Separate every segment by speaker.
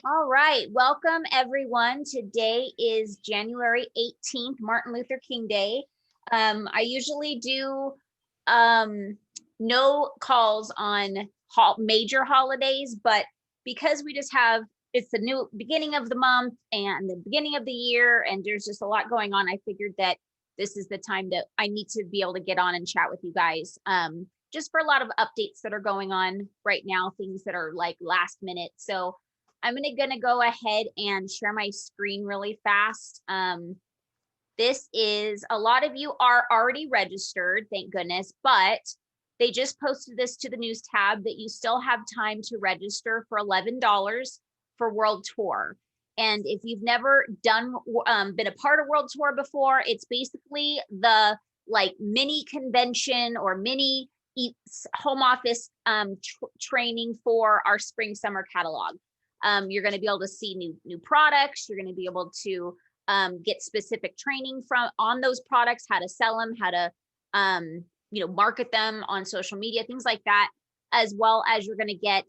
Speaker 1: All right, welcome everyone. Today is January 18th, Martin Luther King Day. I usually do um, no calls on major holidays, but because we just have it's the new beginning of the month and the beginning of the year, and there's just a lot going on, I figured that this is the time that I need to be able to get on and chat with you guys. Just for a lot of updates that are going on right now, things that are like last minute. So I'm gonna go ahead and share my screen really fast. This is a lot of you are already registered, thank goodness, but they just posted this to the news tab that you still have time to register for $11 for World Tour. And if you've never been a part of World Tour before, it's basically the like mini convention or mini home office training for our spring summer catalog. You're going to be able to see new products. You're going to be able to get specific training from on those products, how to sell them, how to market them on social media, things like that, as well as you're going to get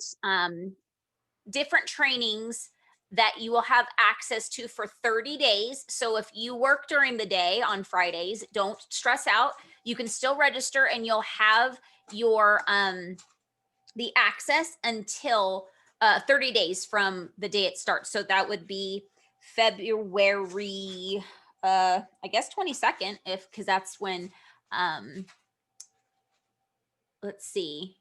Speaker 1: different trainings that you will have access to for 30 days. So if you work during the day on Fridays, don't stress out. You can still register and you'll have your the access until 30 days from the day it starts. So that would be February, I guess 22nd, because that's when, let's see.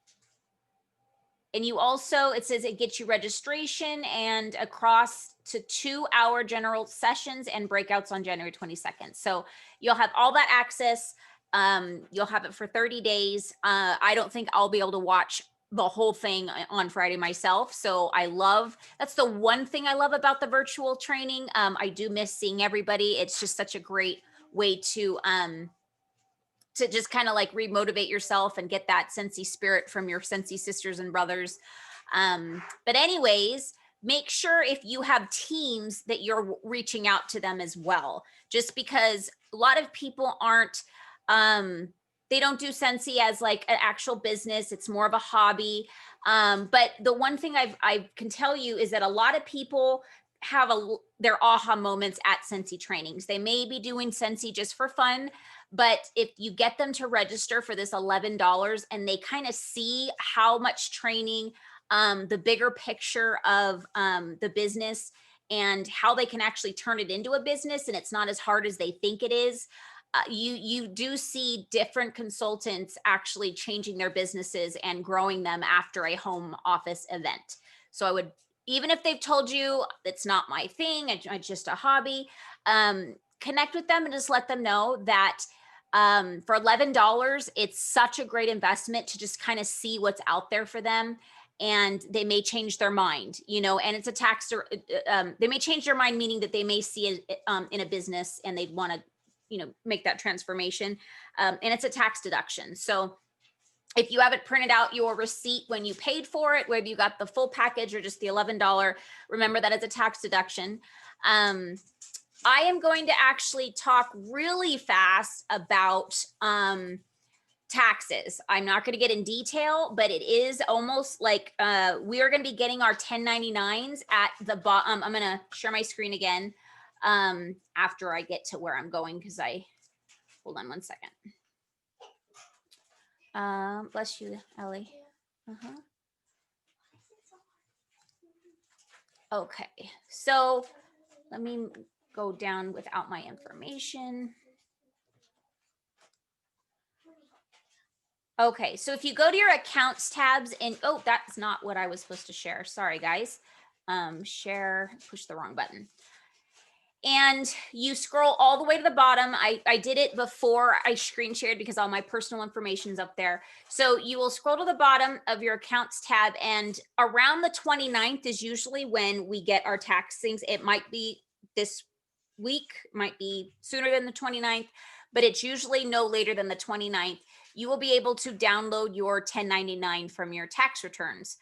Speaker 1: And you also, it says it gets you registration and across to 2-hour general sessions and breakouts on January 22nd. So you'll have all that access. You'll have it for 30 days. I don't think I'll be able to watch the whole thing on Friday myself. So that's the one thing I love about the virtual training. I do miss seeing everybody. It's just such a great way to just kind of like remotivate yourself and get that Scentsy spirit from your Scentsy sisters and brothers. But anyways, make sure if you have teams that you're reaching out to them as well, just because a lot of people aren't, they don't do Scentsy as like an actual business. It's more of a hobby. But the one thing I can tell you is that a lot of people have their aha moments at Scentsy trainings. They may be doing Scentsy just for fun, but if you get them to register for this $11 and they kind of see how much training, the bigger picture of the business and how they can actually turn it into a business and it's not as hard as they think it is, you do see different consultants actually changing their businesses and growing them after a home office event. So I would, even if they've told you it's not my thing, it's just a hobby, connect with them and just let them know that for $11, it's such a great investment to just kind of see what's out there for them. And they may change their mind, and it's a tax, they may change their mind, meaning that they may see it in a business and they'd want to, make that transformation. And it's a tax deduction. So if you haven't printed out your receipt when you paid for it, whether you got the full package or just the $11, remember that it's a tax deduction. I am going to actually talk really fast about taxes. I'm not going to get in detail, but it is almost like we are going to be getting our 1099s at the bottom. I'm going to share my screen again after I get to where I'm going because hold on one second. Bless you, Ellie. Okay, so let me go down without my information. Okay, so if you go to your accounts tabs and, oh, that's not what I was supposed to share. Sorry, guys. Share, push the wrong button. And you scroll all the way to the bottom. I did it before I screen shared because all my personal information is up there. So you will scroll to the bottom of your accounts tab, and around the 29th is usually when we get our tax things. It might be this week, might be sooner than the 29th, but it's usually no later than the 29th. You will be able to download your 1099 from your tax returns,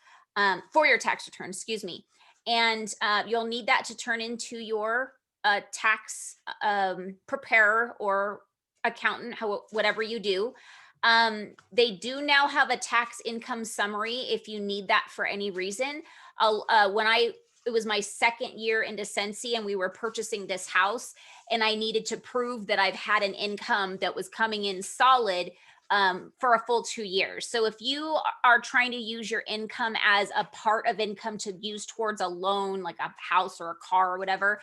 Speaker 1: for your tax returns, excuse me. And you'll need that to turn into your tax preparer or accountant, whatever you do. They do now have a tax income summary if you need that for any reason. When I it was my second year into Scentsy, and we were purchasing this house, and I needed to prove that I've had an income that was coming in solid for a full 2 years. So if you are trying to use your income as a part of income to use towards a loan, like a house or a car or whatever,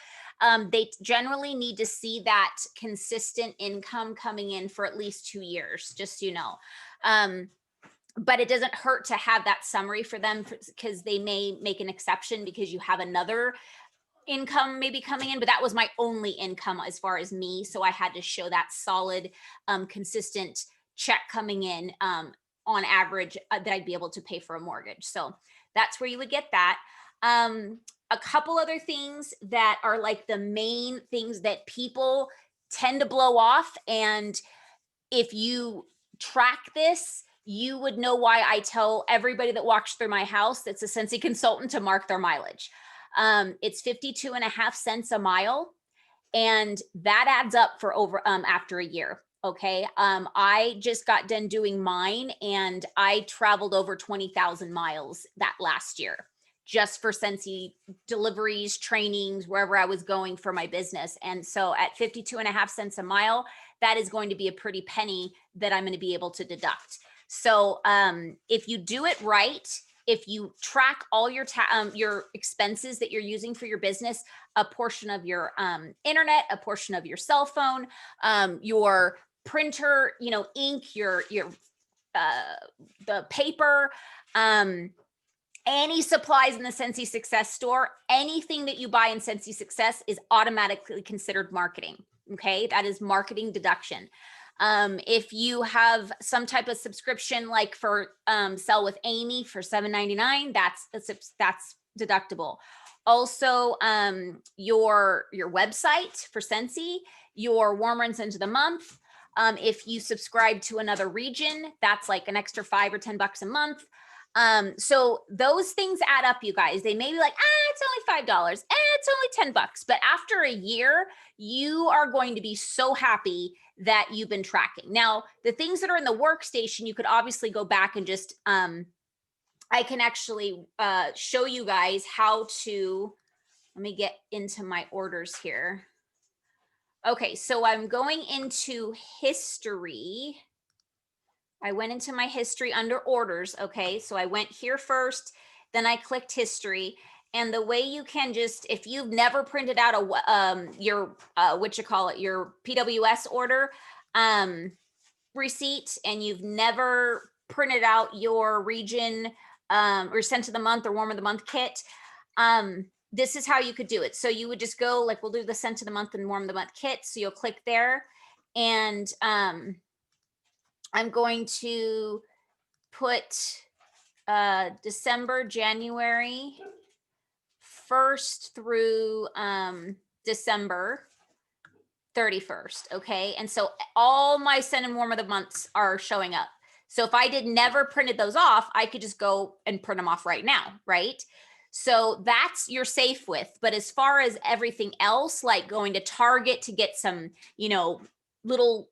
Speaker 1: they generally need to see that consistent income coming in for at least 2 years, just so you know. But it doesn't hurt to have that summary for them, because they may make an exception because you have another income maybe coming in, but that was my only income as far as me. So I had to show that solid, consistent check coming in on average that I'd be able to pay for a mortgage. So that's where you would get that. A couple other things that are like the main things that people tend to blow off. And if you track this, you would know why I tell everybody that walks through my house that's a Scentsy consultant to mark their mileage. It's 52.5 cents a mile. And that adds up for over after a year. Okay. I just got done doing mine, and I traveled over 20,000 miles that last year just for Scentsy deliveries, trainings, wherever I was going for my business. And so at 52.5 cents a mile, that is going to be a pretty penny that I'm going to be able to deduct. So if you do it right, if you track all your expenses that you're using for your business, a portion of your internet, a portion of your cell phone, your printer, ink, the paper, any supplies in the Scentsy Success store, anything that you buy in Scentsy Success is automatically considered marketing. Okay, that is marketing deduction. If you have some type of subscription, like for Sell with Amy for $7.99, that's deductible. Also, your website for Scentsy, your warm rinse into the month. If you subscribe to another region, that's like an extra $5 or $10 a month. So those things add up, you guys. They may be like, it's only $5, it's only $10. But after a year, you are going to be so happy that you've been tracking. Now, the things that are in the workstation, you could obviously go back and just, I can actually show you guys how to, let me get into my orders here. Okay, so I'm going into history. I went into my history under orders. Okay, so I went here first, then I clicked history. And the way you can just, if you've never printed out your your PWS order receipt, and you've never printed out your region or scent of the month or warm of the month kit, this is how you could do it. So you would just go, like, we'll do the scent of the month and warm of the month kit. So you'll click there, and I'm going to put December, January 1st through December 31st. Okay. And so all my scent and warm of the months are showing up. So if I never printed those off, I could just go and print them off right now. Right. So that's you're safe with. But as far as everything else, like going to Target to get some, little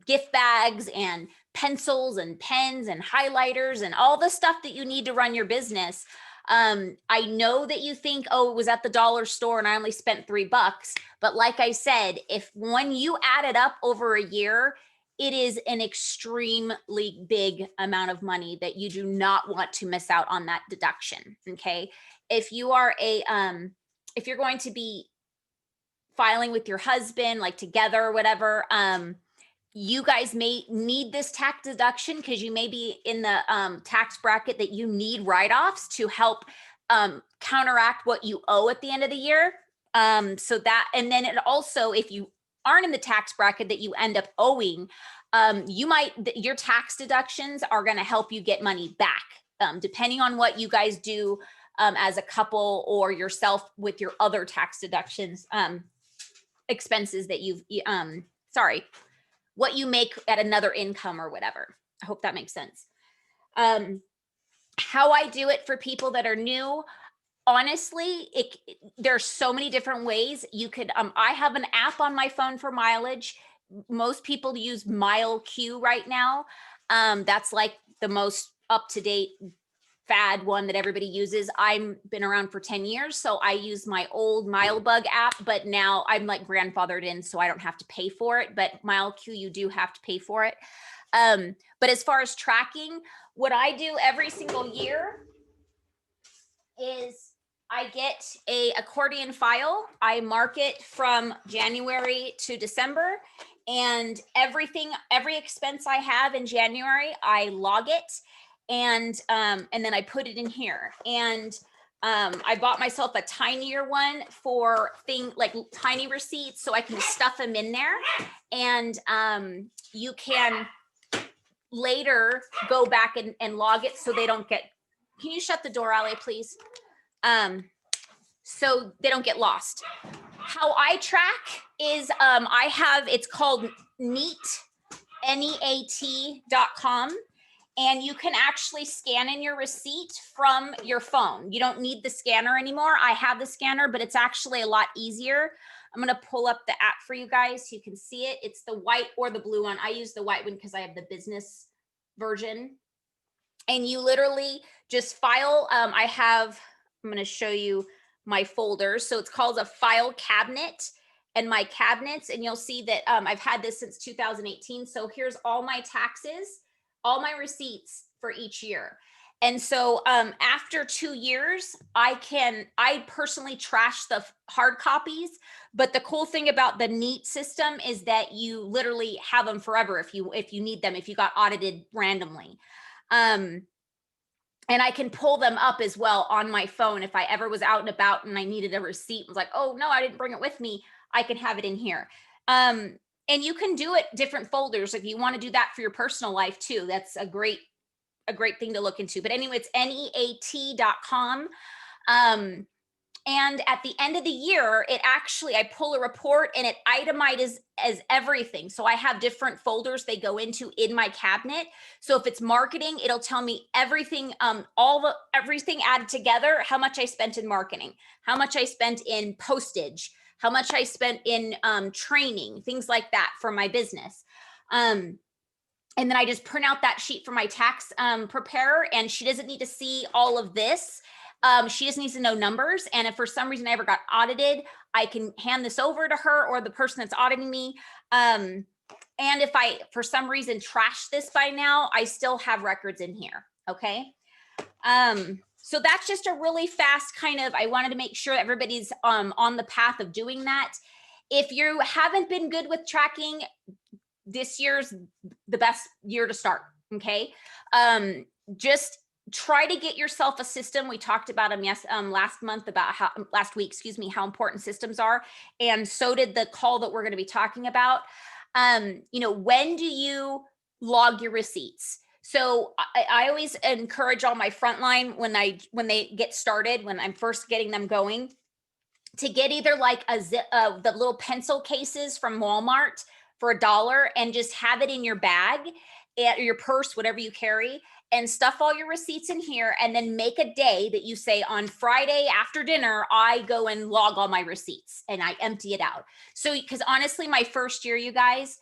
Speaker 1: gift bags and pencils and pens and highlighters and all the stuff that you need to run your business. I know that you think, it was at the dollar store and I only spent $3, but like I said, when you add it up over a year, it is an extremely big amount of money that you do not want to miss out on that deduction. Okay. If you are if you're going to be filing with your husband, like together or whatever, you guys may need this tax deduction because you may be in the tax bracket that you need write-offs to help counteract what you owe at the end of the year. So that, and then it also, if you aren't in the tax bracket that you end up owing, your tax deductions are going to help you get money back, depending on what you guys do as a couple or yourself with your other tax deductions, expenses that what you make at another income or whatever. I hope that makes sense. How I do it for people that are new, honestly, there's so many different ways you could, I have an app on my phone for mileage. Most people use MileQ right now. That's like the most up-to-date, fad one that everybody uses. I've been around for 10 years, so I use my old MileBug app, but now I'm like grandfathered in, so I don't have to pay for it. But MileQ, you do have to pay for it. But as far as tracking, what I do every single year is I get a accordion file. I mark it from January to December, and every expense I have in January, I log it, and then I put it in here. And I bought myself a tinier one for like tiny receipts, so I can stuff them in there, and you can later go back and log it so they don't get. Can you shut the door, Ali, please? So they don't get lost. How I track is I have, it's called Neat, NEAT.com. And you can actually scan in your receipt from your phone. You don't need the scanner anymore. I have the scanner, but it's actually a lot easier. I'm going to pull up the app for you guys so you can see it. It's the white or the blue one. I use the white one because I have the business version. And you literally just file. I'm going to show you my folders. So it's called a file cabinet, and my cabinets, and you'll see that I've had this since 2018. So here's all my taxes, all my receipts for each year. And so after 2 years, I personally trash the hard copies, but the cool thing about the Neat system is that you literally have them forever if you need them, if you got audited randomly. And I can pull them up as well on my phone. If I ever was out and about and I needed a receipt, was like, oh no, I didn't bring it with me, I can have it in here. And you can do it different folders if you want to do that for your personal life too. That's a great thing to look into. But anyway, it's NEAT.com. And at the end of the year, I pull a report and it itemizes as everything. So I have different folders they go into in my cabinet. So if it's marketing, it'll tell me everything, everything added together, how much I spent in marketing, how much I spent in postage, how much I spent in training, things like that for my business. And then I just print out that sheet for my tax preparer, and she doesn't need to see all of this. She just needs to know numbers. And if for some reason I ever got audited, I can hand this over to her or the person that's auditing me. And if I, for some reason, trash this by now, I still have records in here. Okay. So that's just a really fast I wanted to make sure everybody's on the path of doing that. If you haven't been good with tracking, this year's the best year to start. Okay. Just try to get yourself a system. We talked about them last week, how important systems are. And so did the call that we're going to be talking about. When do you log your receipts? So I always encourage all my frontline when they get started, when I'm first getting them going, to get either like the little pencil cases from Walmart for $1 and just have it in your bag, your purse, whatever you carry, and stuff all your receipts in here, and then make a day that you say, on Friday after dinner, I go and log all my receipts and I empty it out. So, because honestly, my first year, you guys,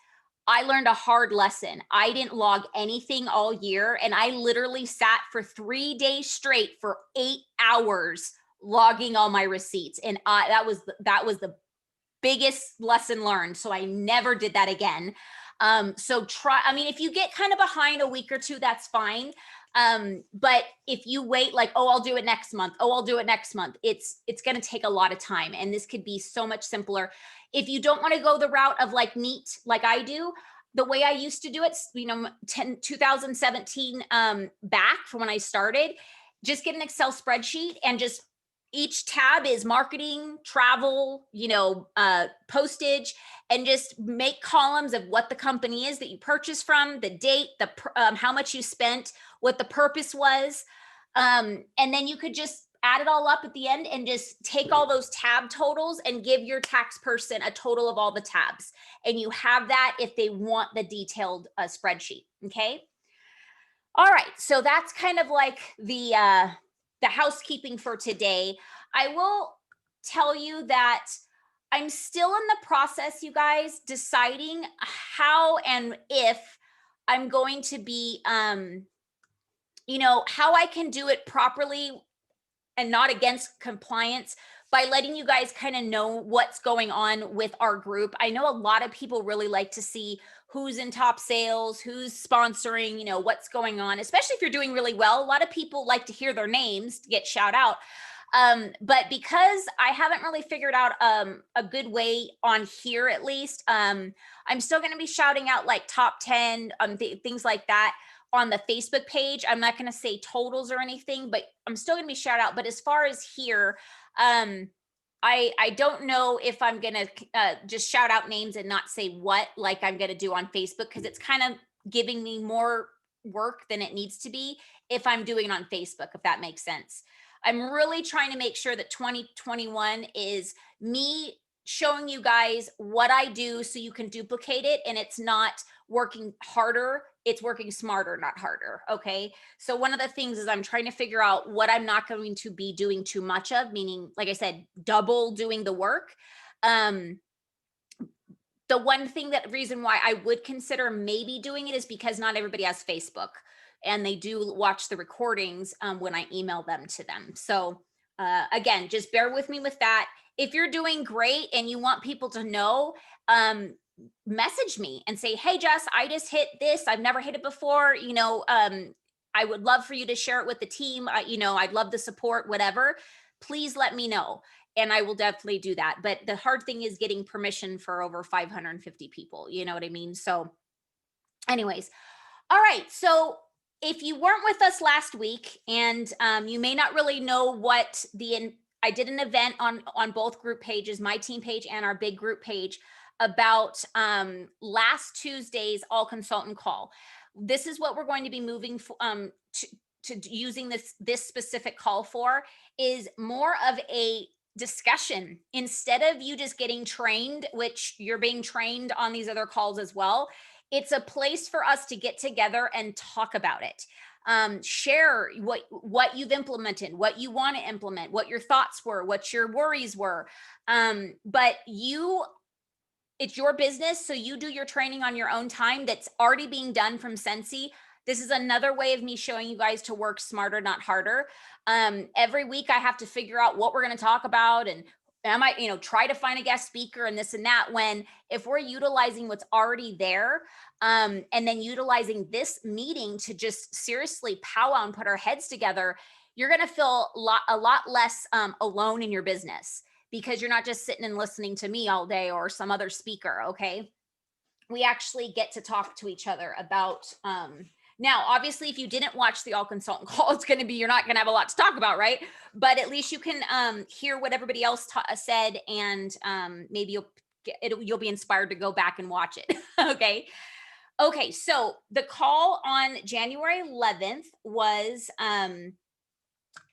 Speaker 1: I learned a hard lesson. I didn't log anything all year, and I literally sat for 3 days straight for 8 hours logging all my receipts. And that was the biggest lesson learned. So I never did that again. So if you get kind of behind a week or two, that's fine. But if you wait I'll do it next month. It's going to take a lot of time, and this could be so much simpler. If you don't want to go the route of Neat, like I do, the way I used to do it, 2017, back from when I started, just get an Excel spreadsheet, and just each tab is marketing, travel, postage, and just make columns of what the company is that you purchased from, the date, how much you spent, what the purpose was. And then you could just add it all up at the end and just take all those tab totals and give your tax person a total of all the tabs. And you have that if they want the detailed spreadsheet. Okay. All right. So that's kind of like the housekeeping for today. I will tell you that I'm still in the process, you guys, deciding how and if I'm going to be you know, how I can do it properly and not against compliance by letting you guys kind of know what's going on with our group. I know a lot of people really like to see who's in top sales, who's sponsoring, you know, what's going on, especially if you're doing really well. A lot of people like to hear their names get shout out. But because I haven't really figured out a good way on here, at least, I'm still going to be shouting out like top 10, things like that on the Facebook page. I'm not going to say totals or anything, but I'm still going to be shout out. But as far as here, I don't know if I'm going to just shout out names and not say what, like I'm going to do on Facebook, because it's kind of giving me more work than it needs to be if I'm doing it on Facebook, if that makes sense. I'm really trying to make sure that 2021 is me showing you guys what I do so you can duplicate it, and it's not working harder, it's working smarter, not harder. Okay. So one of the things is I'm trying to figure out what I'm not going to be doing too much of, meaning, like I said, double doing the work. The one thing, that reason why I would consider maybe doing it is because not everybody has Facebook, and they do watch the recordings when I email them to them. So again, just bear with me with that. If you're doing great and you want people to know, message me and say, hey, Jess, I just hit this. I've never hit it before. You know, I would love for you to share it with the team. You know, I'd love the support, whatever. Please let me know, and I will definitely do that. But the hard thing is getting permission for over 550 people. You know what I mean? So anyways, all right. So if you weren't with us last week, and you may not really know what I did an event on both group pages, my team page and our big group page, about last Tuesday's all consultant call. This is what we're going to be moving to using this specific call for, is more of a discussion instead of you just getting trained, which you're being trained on these other calls as well. It's a place for us to get together and talk about it. Share what you've implemented, what you want to implement, what your thoughts were, what your worries were. But it's your business, so you do your training on your own time. That's already being done from Scentsy. This is another way of me showing you guys to work smarter, not harder. Every week I have to figure out what we're going to talk about, and I might, you know, try to find a guest speaker and this and that, when if we're utilizing what's already there, and then utilizing this meeting to just seriously powwow and put our heads together, you're going to feel a lot less alone in your business, because you're not just sitting and listening to me all day or some other speaker. Okay. We actually get to talk to each other about, now, obviously, if you didn't watch the all consultant call, it's going to be, you're not going to have a lot to talk about, right? But at least you can hear what everybody else said, and maybe you'll be inspired to go back and watch it. Okay. Okay. So the call on January 11th was the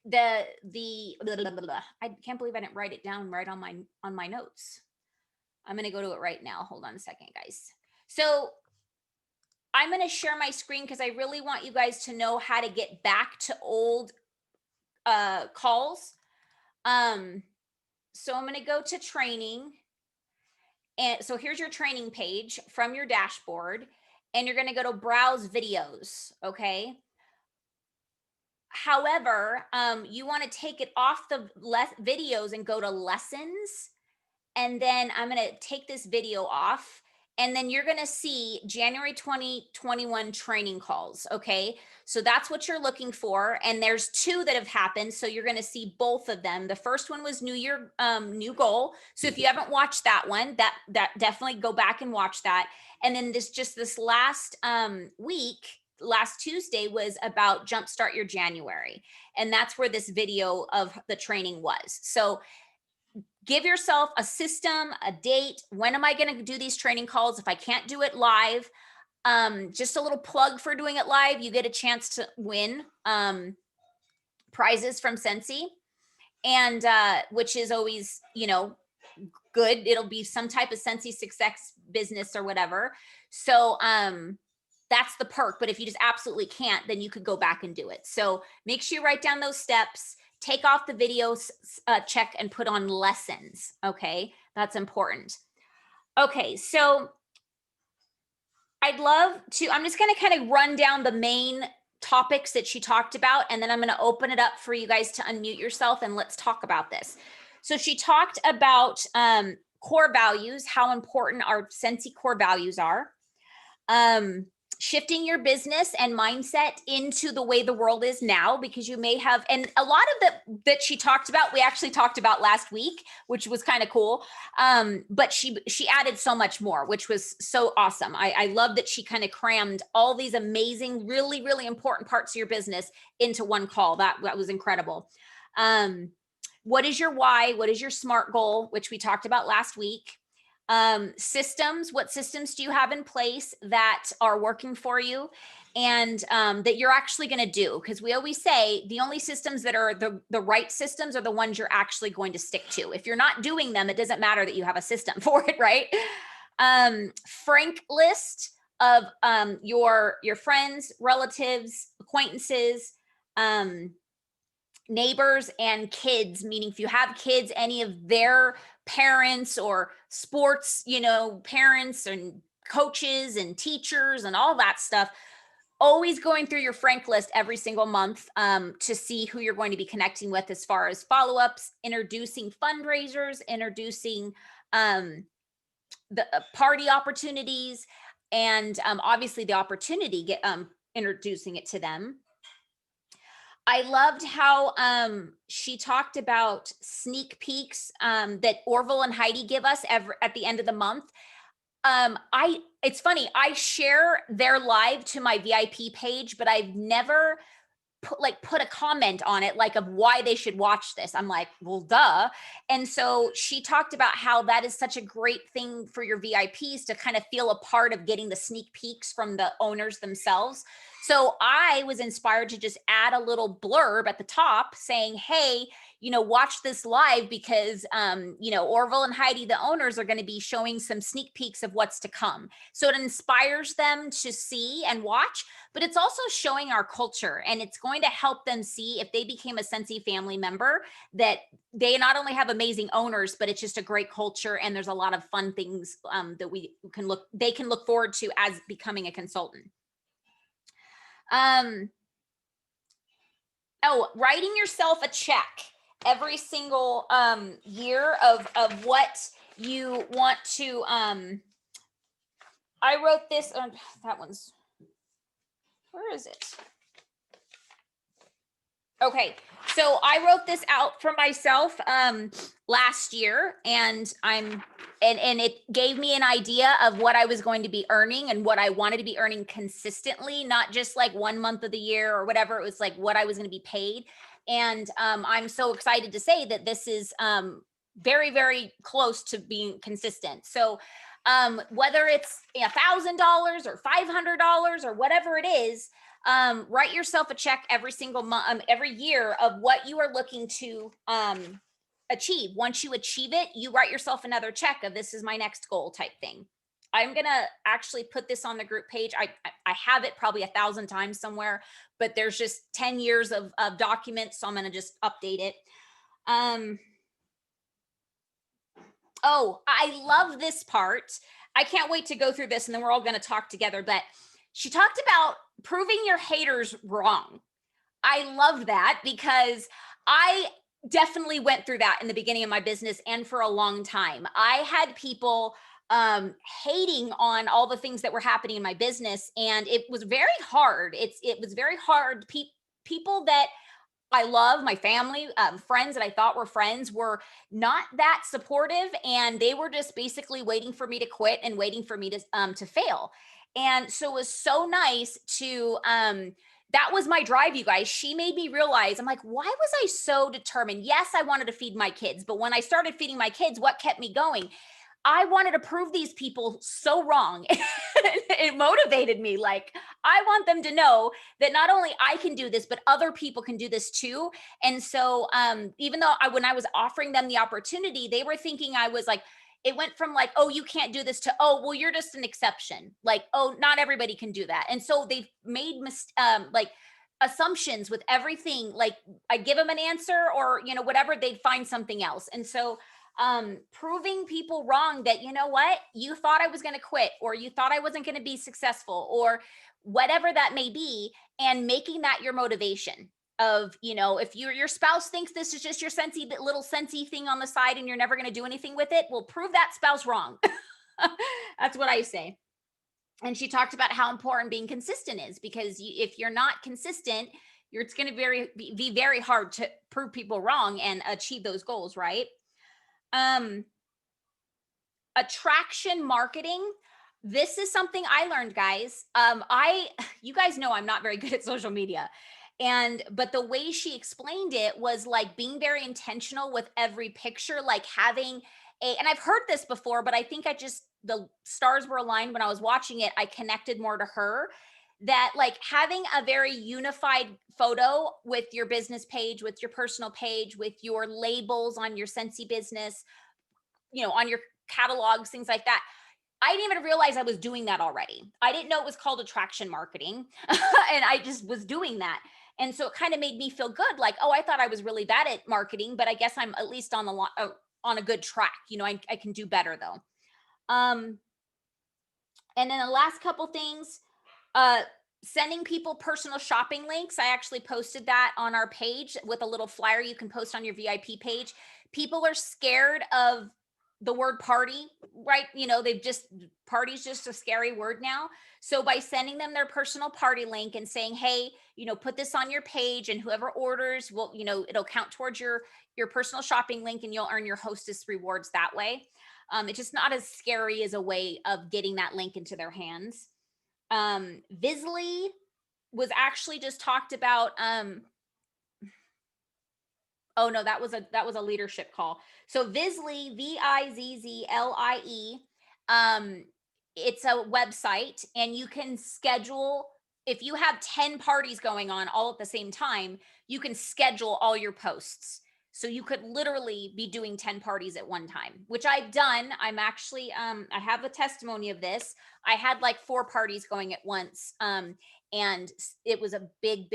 Speaker 1: blah, blah, blah, blah. I can't believe I didn't write it down right on my notes. I'm going to go to it right now. Hold on a second, guys. So I'm going to share my screen because I really want you guys to know how to get back to old calls. So I'm going to go to training. And so here's your training page from your dashboard, and you're going to go to browse videos. Okay. However, you want to take it off the videos and go to lessons. And then I'm going to take this video off, and then you're going to see January 2021 training calls. Okay. So that's what you're looking for. And there's 2 that have happened. So you're going to see both of them. The first one was New Year, new goal. So if you haven't watched that one, that definitely go back and watch that. And then this last week, last Tuesday, was about Jumpstart Your January. And that's where this video of the training was. So give yourself a system, a date. When am I going to do these training calls? If I can't do it live, just a little plug for doing it live. You get a chance to win prizes from Scentsy, and which is always, you know, good. It'll be some type of Scentsy success business or whatever. So that's the perk. But if you just absolutely can't, then you could go back and do it. So make sure you write down those steps. Take off the videos, check, and put on lessons. Okay, that's important. Okay, so I'd love to, I'm just going to kind of run down the main topics that she talked about, and then I'm going to open it up for you guys to unmute yourself and let's talk about this. So she talked about core values, how important our Scentsy core values are. Shifting your business and mindset into the way the world is now, because you may have, and a lot of that she talked about, we actually talked about last week, which was kind of cool. But she added so much more, which was so awesome. I love that she kind of crammed all these amazing, really, really important parts of your business into one call. That was incredible. What is your why? What is your SMART goal, which we talked about last week? Systems, what systems do you have in place that are working for you and that you're actually going to do? Because we always say the only systems that are the right systems are the ones you're actually going to stick to. If you're not doing them, it doesn't matter that you have a system for it, right? Frank list of your friends, relatives, acquaintances, neighbors, and kids, meaning if you have kids, any of their parents or sports, parents and coaches and teachers and all that stuff, always going through your Frank list every single month to see who you're going to be connecting with as far as follow-ups, introducing fundraisers, introducing the party opportunities, and obviously the opportunity, introducing it to them. I loved how she talked about sneak peeks that Orville and Heidi give us at the end of the month. It's funny, I share their live to my VIP page, but I've never put a comment on it, like of why they should watch this. I'm like, well, duh. And so she talked about how that is such a great thing for your VIPs to kind of feel a part of getting the sneak peeks from the owners themselves. So I was inspired to just add a little blurb at the top saying, hey, watch this live because, Orville and Heidi, the owners, are going to be showing some sneak peeks of what's to come. So it inspires them to see and watch, but it's also showing our culture, and it's going to help them see, if they became a Scentsy family member, that they not only have amazing owners, but it's just a great culture. And there's a lot of fun things that they can look forward to as becoming a consultant. Writing yourself a check every single year of what you want to. I wrote this. That one's. Where is it? Okay, so I wrote this out for myself last year, and and it gave me an idea of what I was going to be earning and what I wanted to be earning consistently, not just like 1 month of the year or whatever. It was like what I was going to be paid. And I'm so excited to say that this is very, very close to being consistent. So whether it's $1,000 or $500 or whatever it is, write yourself a check every single month, every year, of what you are looking to achieve. Once you achieve it, you write yourself another check of this is my next goal type thing. I'm going to actually put this on the group page. I have it probably 1,000 times somewhere, but there's just 10 years of documents. So I'm going to just update it. Oh, I love this part. I can't wait to go through this, and then we're all going to talk together. But she talked about proving your haters wrong. I love that because I definitely went through that in the beginning of my business and for a long time. I had people hating on all the things that were happening in my business, and it was very hard. It was very hard. People that I love, my family, friends that I thought were friends, were not that supportive, and they were just basically waiting for me to quit and waiting for me to fail. And so it was so nice to that was my drive, you guys. She made me realize, I'm like, why was I so determined? Yes, I wanted to feed my kids, but when I started feeding my kids, what kept me going? I wanted to prove these people so wrong. It motivated me. Like, I want them to know that not only I can do this, but other people can do this too. And so even though when I was offering them the opportunity, they were thinking I was like, it went from like, oh, you can't do this, to, oh, well, you're just an exception. Like, oh, not everybody can do that. And so they've made like assumptions with everything. Like, I give them an answer, or, whatever, they'd find something else. And so proving people wrong, that, you know what, you thought I was going to quit, or you thought I wasn't going to be successful, or whatever that may be, and making that your motivation of, if your spouse thinks this is just your little sensey thing on the side and you're never going to do anything with it, well, prove that spouse wrong. That's what I say. And she talked about how important being consistent is, because if you're not consistent, it's going to be very hard to prove people wrong and achieve those goals, right? Attraction marketing. This is something I learned, guys. You guys know I'm not very good at social media. But the way she explained it was like being very intentional with every picture, like having and I've heard this before, but I think the stars were aligned when I was watching it. I connected more to her, that like having a very unified photo with your business page, with your personal page, with your labels on your Scentsy business, on your catalogs, things like that. I didn't even realize I was doing that already. I didn't know it was called attraction marketing. And I just was doing that. And so it kind of made me feel good. Like, oh, I thought I was really bad at marketing, but I guess I'm at least on a good track. I can do better though. And then the last couple things, sending people personal shopping links. I actually posted that on our page with a little flyer you can post on your VIP page. People are scared of the word party, right? Party's just a scary word now. So by sending them their personal party link and saying, hey, put this on your page, and whoever orders will, it'll count towards your personal shopping link, and you'll earn your hostess rewards that way. It's just not as scary as a way of getting that link into their hands. Vizly was actually just talked about. Oh no, that was a leadership call. So Vizly, Vizzlie, it's a website, and you can schedule, if you have 10 parties going on all at the same time, you can schedule all your posts. So you could literally be doing 10 parties at one time, which I've done. I'm actually, I have a testimony of this. I had like 4 parties going at once. And it was a big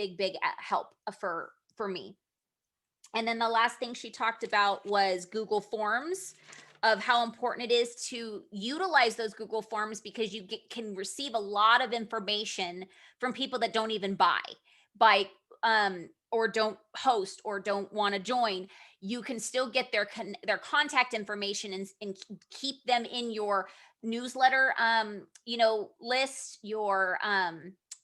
Speaker 1: help for me. And then the last thing she talked about was Google Forms, of how important it is to utilize those Google Forms, because you can receive a lot of information from people that don't even buy or don't host or don't want to join. You can still get their contact information and keep them in your newsletter, list, your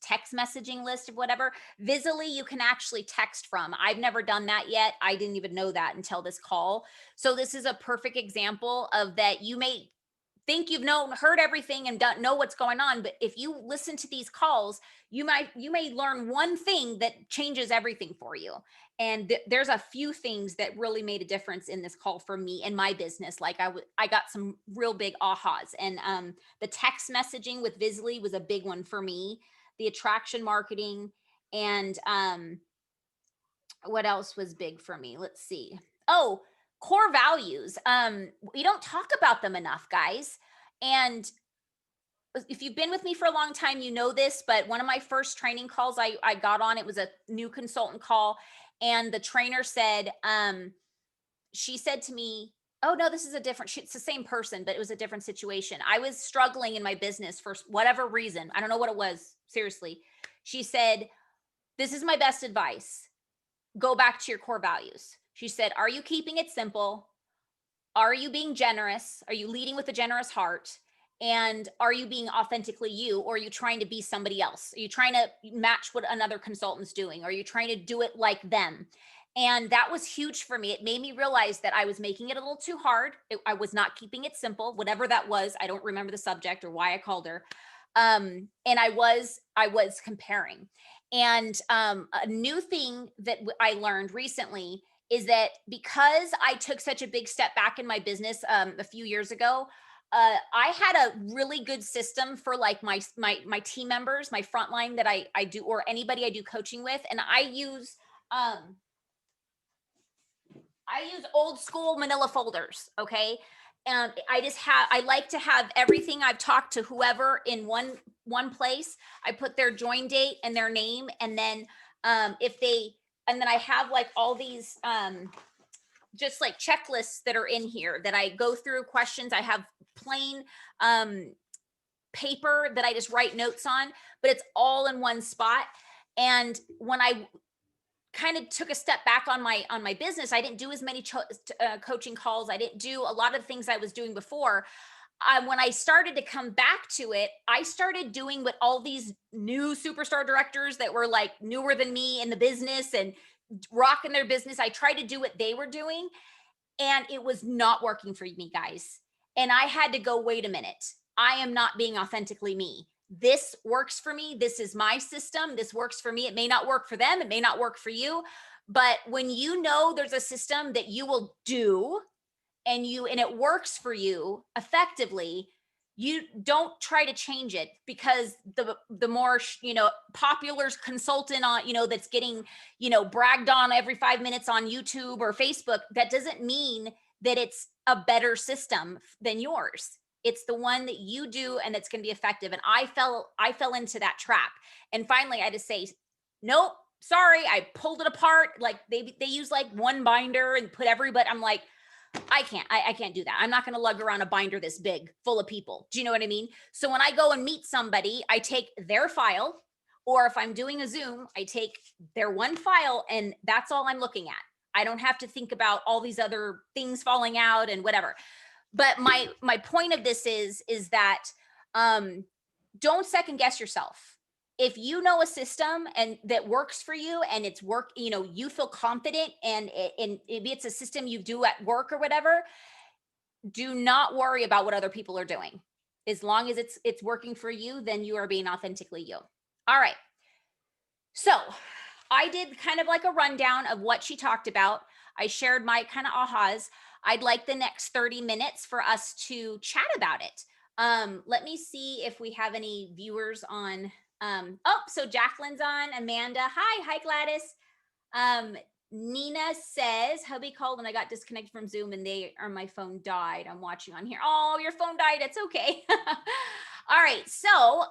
Speaker 1: text messaging list of whatever. Vizly, you can actually text from. I've never done that yet. I didn't even know that until this call. So this is a perfect example of that. You may think you've heard everything and don't know what's going on, but if you listen to these calls, you may learn one thing that changes everything for you. And there's a few things that really made a difference in this call for me and my business. Like I got some real big ahas, and the text messaging with Vizly was a big one for me. The attraction marketing, and what else was big for me? Let's see. Oh, core values. We don't talk about them enough, guys. And if you've been with me for a long time, you know this, but one of my first training calls I got on, it was a new consultant call, and the trainer said, she said to me, oh no, this is it's the same person, but it was a different situation. I was struggling in my business for whatever reason. I don't know what it was. Seriously. She said, this is my best advice. Go back to your core values. She said, are you keeping it simple? Are you being generous? Are you leading with a generous heart? And are you being authentically you, or are you trying to be somebody else? Are you trying to match what another consultant's doing? Are you trying to do it like them? And that was huge for me. It made me realize that I was making it a little too hard. I was not keeping it simple, whatever that was. I don't remember the subject or why I called her. And I was comparing. And a new thing that I learned recently is that because I took such a big step back in my business a few years ago, I had a really good system for like my team members, my frontline that I do, or anybody I do coaching with, and I use old school manila folders. Okay. And I like to have everything I've talked to whoever in one place. I put their join date and their name. And then and then I have like all these just like checklists that are in here that I go through questions. I have plain paper that I just write notes on, but it's all in one spot. And when I kind of took a step back on my business, I didn't do as many coaching calls. I didn't do a lot of things I was doing before. When I started to come back to it, I started doing what all these new superstar directors that were like newer than me in the business and rocking their business. I tried to do what they were doing, and it was not working for me, guys. And I had to go, wait a minute. I am not being authentically me. This works for me. This is my system. This works for me. It may not work for them. It may not work for you. But when you know there's a system that you will do and it works for you effectively, you don't try to change it because the more popular consultant on that's getting bragged on every 5 minutes on YouTube or Facebook, that doesn't mean that it's a better system than yours. It's the one that you do and it's going to be effective. And I fell into that trap. And finally I had to say, nope, sorry. I pulled it apart. Like they use like one binder and put everybody. I'm like, I can't do that. I'm not going to lug around a binder this big full of people. Do you know what I mean? So when I go and meet somebody, I take their file, or if I'm doing a Zoom, I take their one file and that's all I'm looking at. I don't have to think about all these other things falling out and whatever. But my point of this is that don't second guess yourself. If you know a system and that works for you and it's you feel confident and maybe it's a system you do at work or whatever, do not worry about what other people are doing. As long as it's working for you, then you are being authentically you. All right. So I did kind of like a rundown of what she talked about. I shared my kind of ahas. I'd like the next 30 minutes for us to chat about it. Let me see if we have any viewers on. So Jacqueline's on. Amanda, hi Gladys. Nina says, hubby called when I got disconnected from Zoom and my phone died. I'm watching on here. Oh, your phone died. It's okay. All right. So,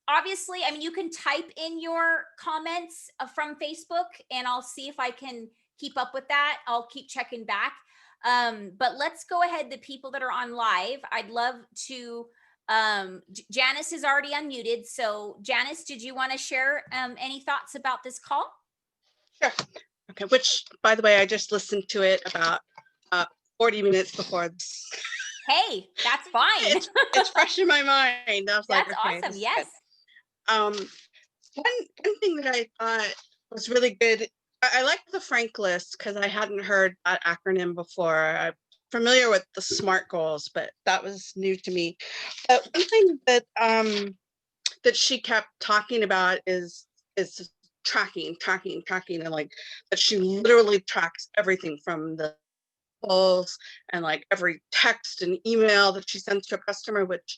Speaker 1: obviously, I mean, you can type in your comments from Facebook and I'll see if I can keep up with that. I'll keep checking back. But let's go ahead. The people that are on live, I'd love to, Janice is already unmuted. So Janice, did you want to share any thoughts about this call?
Speaker 2: Sure. Okay, which, by the way, I just listened to it about 40 minutes before this.
Speaker 1: Hey, that's fine.
Speaker 2: It's fresh in my mind. I was
Speaker 1: that's
Speaker 2: like, okay,
Speaker 1: awesome. Yes.
Speaker 2: One thing that I thought was really good, I liked the Frank list because I hadn't heard that acronym before. I'm familiar with the SMART goals, but that was new to me. But one thing that that she kept talking about is tracking, and like that she literally tracks everything from the calls and like every text and email that she sends to a customer, which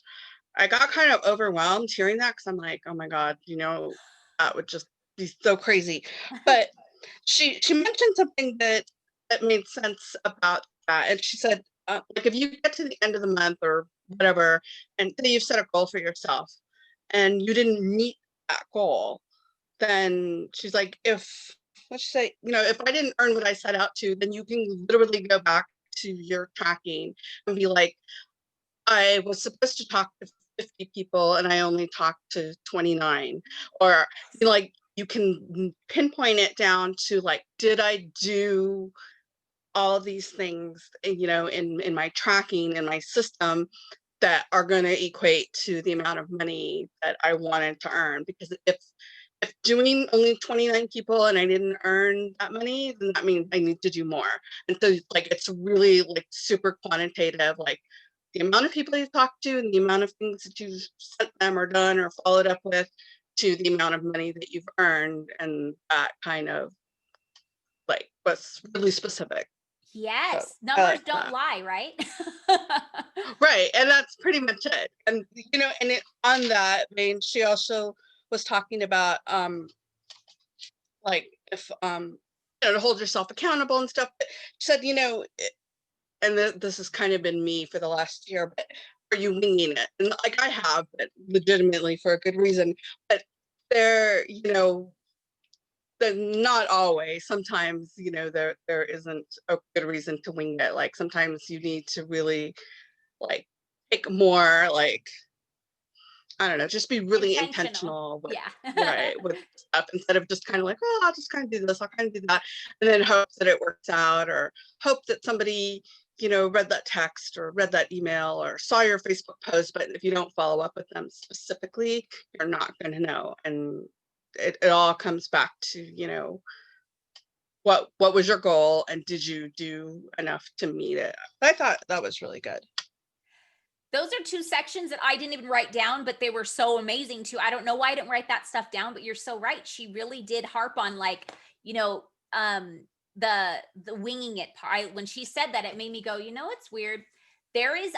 Speaker 2: I got kind of overwhelmed hearing that because I'm like, oh my God, that would just be so crazy. But she mentioned something that made sense about that. And she said, like if you get to the end of the month or whatever, and say you've set a goal for yourself and you didn't meet that goal, then she's like, let's say, if I didn't earn what I set out to, then you can literally go back to your tracking and be like, I was supposed to talk to 50 people and I only talked to 29. Or like you can pinpoint it down to like, did I do all these things, in my tracking and my system that are going to equate to the amount of money that I wanted to earn? Because if doing only 29 people and I didn't earn that money, then that means I need to do more. And so like it's really like super quantitative, like the amount of people you've talked to and the amount of things that you've sent them or done or followed up with to the amount of money that you've earned. And that kind of like was really specific.
Speaker 1: Yes.
Speaker 2: So
Speaker 1: Numbers don't lie, right?
Speaker 2: Right. And that's pretty much it. And, and on that vein, she also was talking about, like if, to hold yourself accountable and stuff. But she said, and this has kind of been me for the last year, but are you winging it? And like I have, but legitimately for a good reason. But there, not always. Sometimes, there isn't a good reason to wing it. Like sometimes you need to really like take more like I don't know, just be really
Speaker 1: Intentional.
Speaker 2: intentional with,
Speaker 1: Yeah.
Speaker 2: right, with stuff instead of just kind of like, oh, I'll just kind of do this, I'll kind of do that, and then hope that it works out, or hope that somebody, read that text or read that email or saw your Facebook post, but if you don't follow up with them specifically, you're not going to know. And it all comes back to, what was your goal and did you do enough to meet it? I thought that was really good.
Speaker 1: Those are two sections that I didn't even write down, but they were so amazing too. I don't know why I didn't write that stuff down, but you're so right. She really did harp on like, the winging it part. When she said that, it made me go, it's weird. There's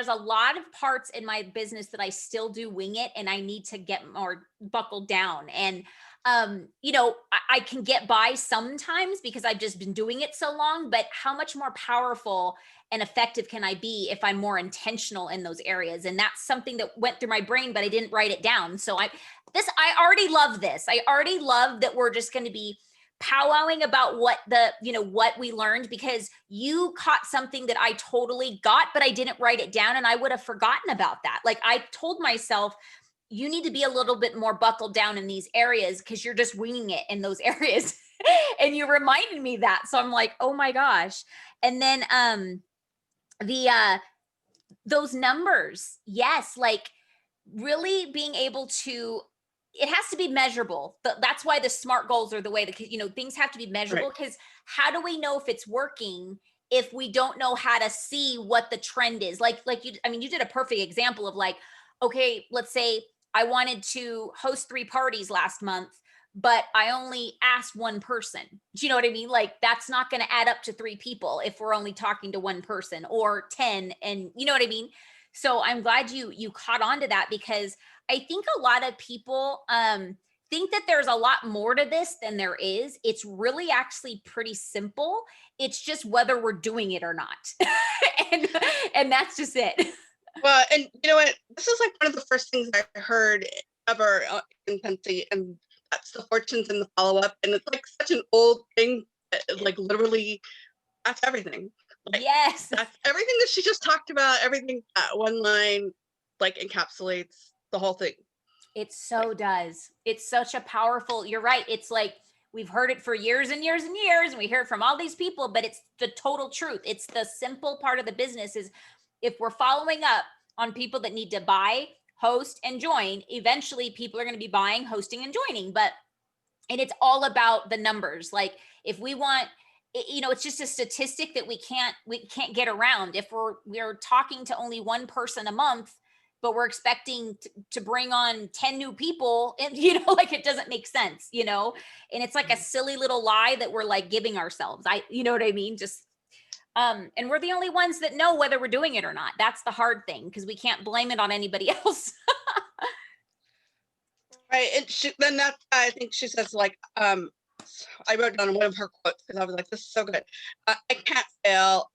Speaker 1: a lot of parts in my business that I still do wing it, and I need to get more buckled down. And I can get by sometimes because I've just been doing it so long, but how much more powerful and effective can I be if I'm more intentional in those areas? And that's something that went through my brain, but I didn't write it down. So I already love this. I already love that we're just going to be powwowing about what we learned, because you caught something that I totally got, but I didn't write it down, and I would have forgotten about that. Like, I told myself, you need to be a little bit more buckled down in these areas because you're just winging it in those areas. And you reminded me that. So I'm like, oh my gosh. And then the those numbers, yes, like really being able to, it has to be measurable. That's why the SMART goals are the way that, things have to be measurable,
Speaker 2: Right.
Speaker 1: because how do we know if it's working if we don't know how to see what the trend is? Like you did a perfect example of like, okay, let's say I wanted to host 3 parties last month, but I only asked one person. Do you know what I mean? Like, that's not going to add up to 3 people if we're only talking to one person, or 10. And you know what I mean? So I'm glad you caught on to that, because I think a lot of people think that there's a lot more to this than there is. It's really actually pretty simple. It's just whether we're doing it or not. and and that's just it.
Speaker 2: Well, and you know what? This is like one of the first things I heard ever in Pensy, and that's the fortunes and the follow up. And it's like such an old thing, like literally, that's everything. Like,
Speaker 1: Yes.
Speaker 2: that's everything that she just talked about. Everything that one line like encapsulates the whole thing.
Speaker 1: It so does. It's such a powerful, you're right. It's like we've heard it for years and years and years, and we hear it from all these people, but it's the total truth. It's the simple part of the business is, if we're following up on people that need to buy, host, and join, eventually people are going to be buying, hosting, and joining. And it's all about the numbers. Like, if we want, it's just a statistic that we can't get around. If we're talking to only one person a month, but we're expecting to bring on 10 new people, and like, it doesn't make sense, and it's like a silly little lie that we're like giving ourselves. You know what I mean? Just and we're the only ones that know whether we're doing it or not. That's the hard thing, because we can't blame it on anybody else.
Speaker 2: Right. And then that I think she says like, I wrote down one of her quotes because I was like, this is so good. I can't fail.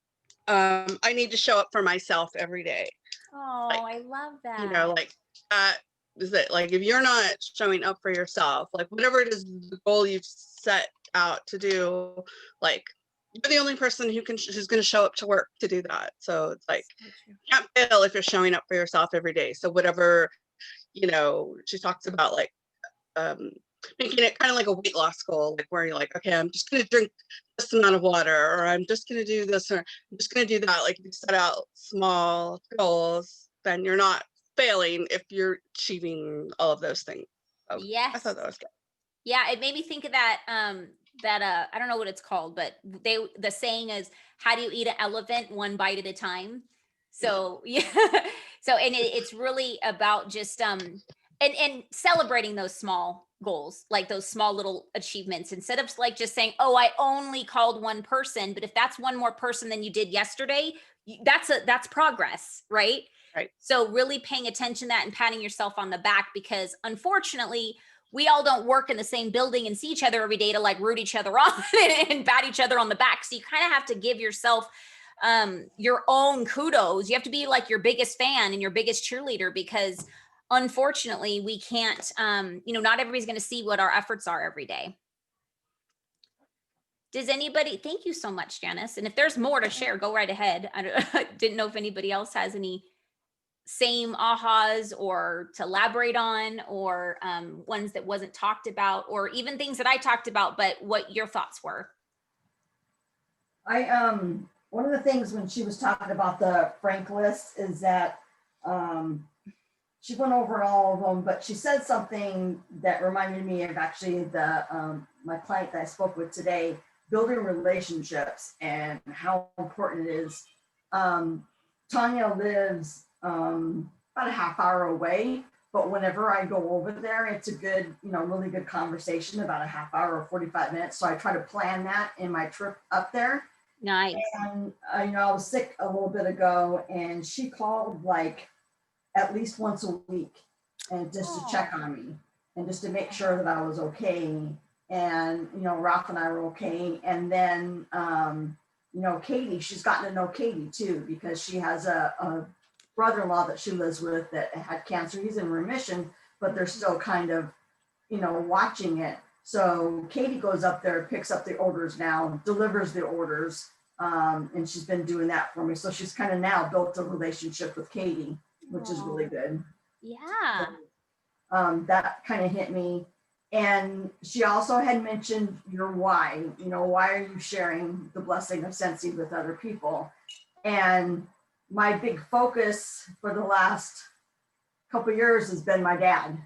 Speaker 2: I need to show up for myself every day.
Speaker 1: Oh,
Speaker 2: Like,
Speaker 1: I love that.
Speaker 2: like that is it. Like, if you're not showing up for yourself, like whatever it is, the goal you've set out to do, like you're the only person who's going to show up to work to do that. So it's like,
Speaker 1: So true.
Speaker 2: you can't fail if you're showing up for yourself every day. So whatever, she talks about like making it kind of like a weight loss goal, like where you're like, okay, I'm just going to drink this amount of water, or I'm just going to do this, or I'm just going to do that. Like, if you set out small goals, then you're not failing if you're achieving all of those things. So I thought
Speaker 1: Yes.
Speaker 2: that was good.
Speaker 1: Yeah, it made me think of that I don't know what it's called, but the saying is, how do you eat an elephant? One bite at a time. So yeah. So, and it's really about just and celebrating those small goals, like those small little achievements, instead of like just saying, oh, I only called one person. But if that's one more person than you did yesterday, that's progress, right?
Speaker 2: Right.
Speaker 1: So really paying attention to that and patting yourself on the back, because unfortunately we all don't work in the same building and see each other every day to like root each other on and pat each other on the back. So you kind of have to give yourself your own kudos. You have to be like your biggest fan and your biggest cheerleader, because unfortunately we can't, not everybody's going to see what our efforts are every day. Does anybody, thank you so much, Janice. And if there's more to share, go right ahead. I didn't know if anybody else has any same ahas or to elaborate on, or ones that wasn't talked about, or even things that I talked about, but what your thoughts were?
Speaker 3: One of the things when she was talking about the Frank list is that she went over all of them, but she said something that reminded me of actually the my client that I spoke with today, building relationships and how important it is. Tanya lives about a half hour away, but whenever I go over there, it's a good, really good conversation, about a half hour or 45 minutes. So I try to plan that in my trip up there.
Speaker 1: Nice.
Speaker 3: And I was sick a little bit ago, and she called like at least once a week, and just to check on me and just to make sure that I was okay. And Ralph and I were okay. And then Katie, she's gotten to know Katie too, because she has a brother-in-law that she lives with that had cancer. He's in remission, but they're still kind of watching it. So Katie goes up there, picks up the orders now, delivers the orders, and she's been doing that for me. So she's kind of now built a relationship with Katie, which is really good.
Speaker 1: Yeah.
Speaker 3: So, that kind of hit me. And she also had mentioned your why. Why are you sharing the blessing of Scentsy with other people? And my big focus for the last couple of years has been my dad.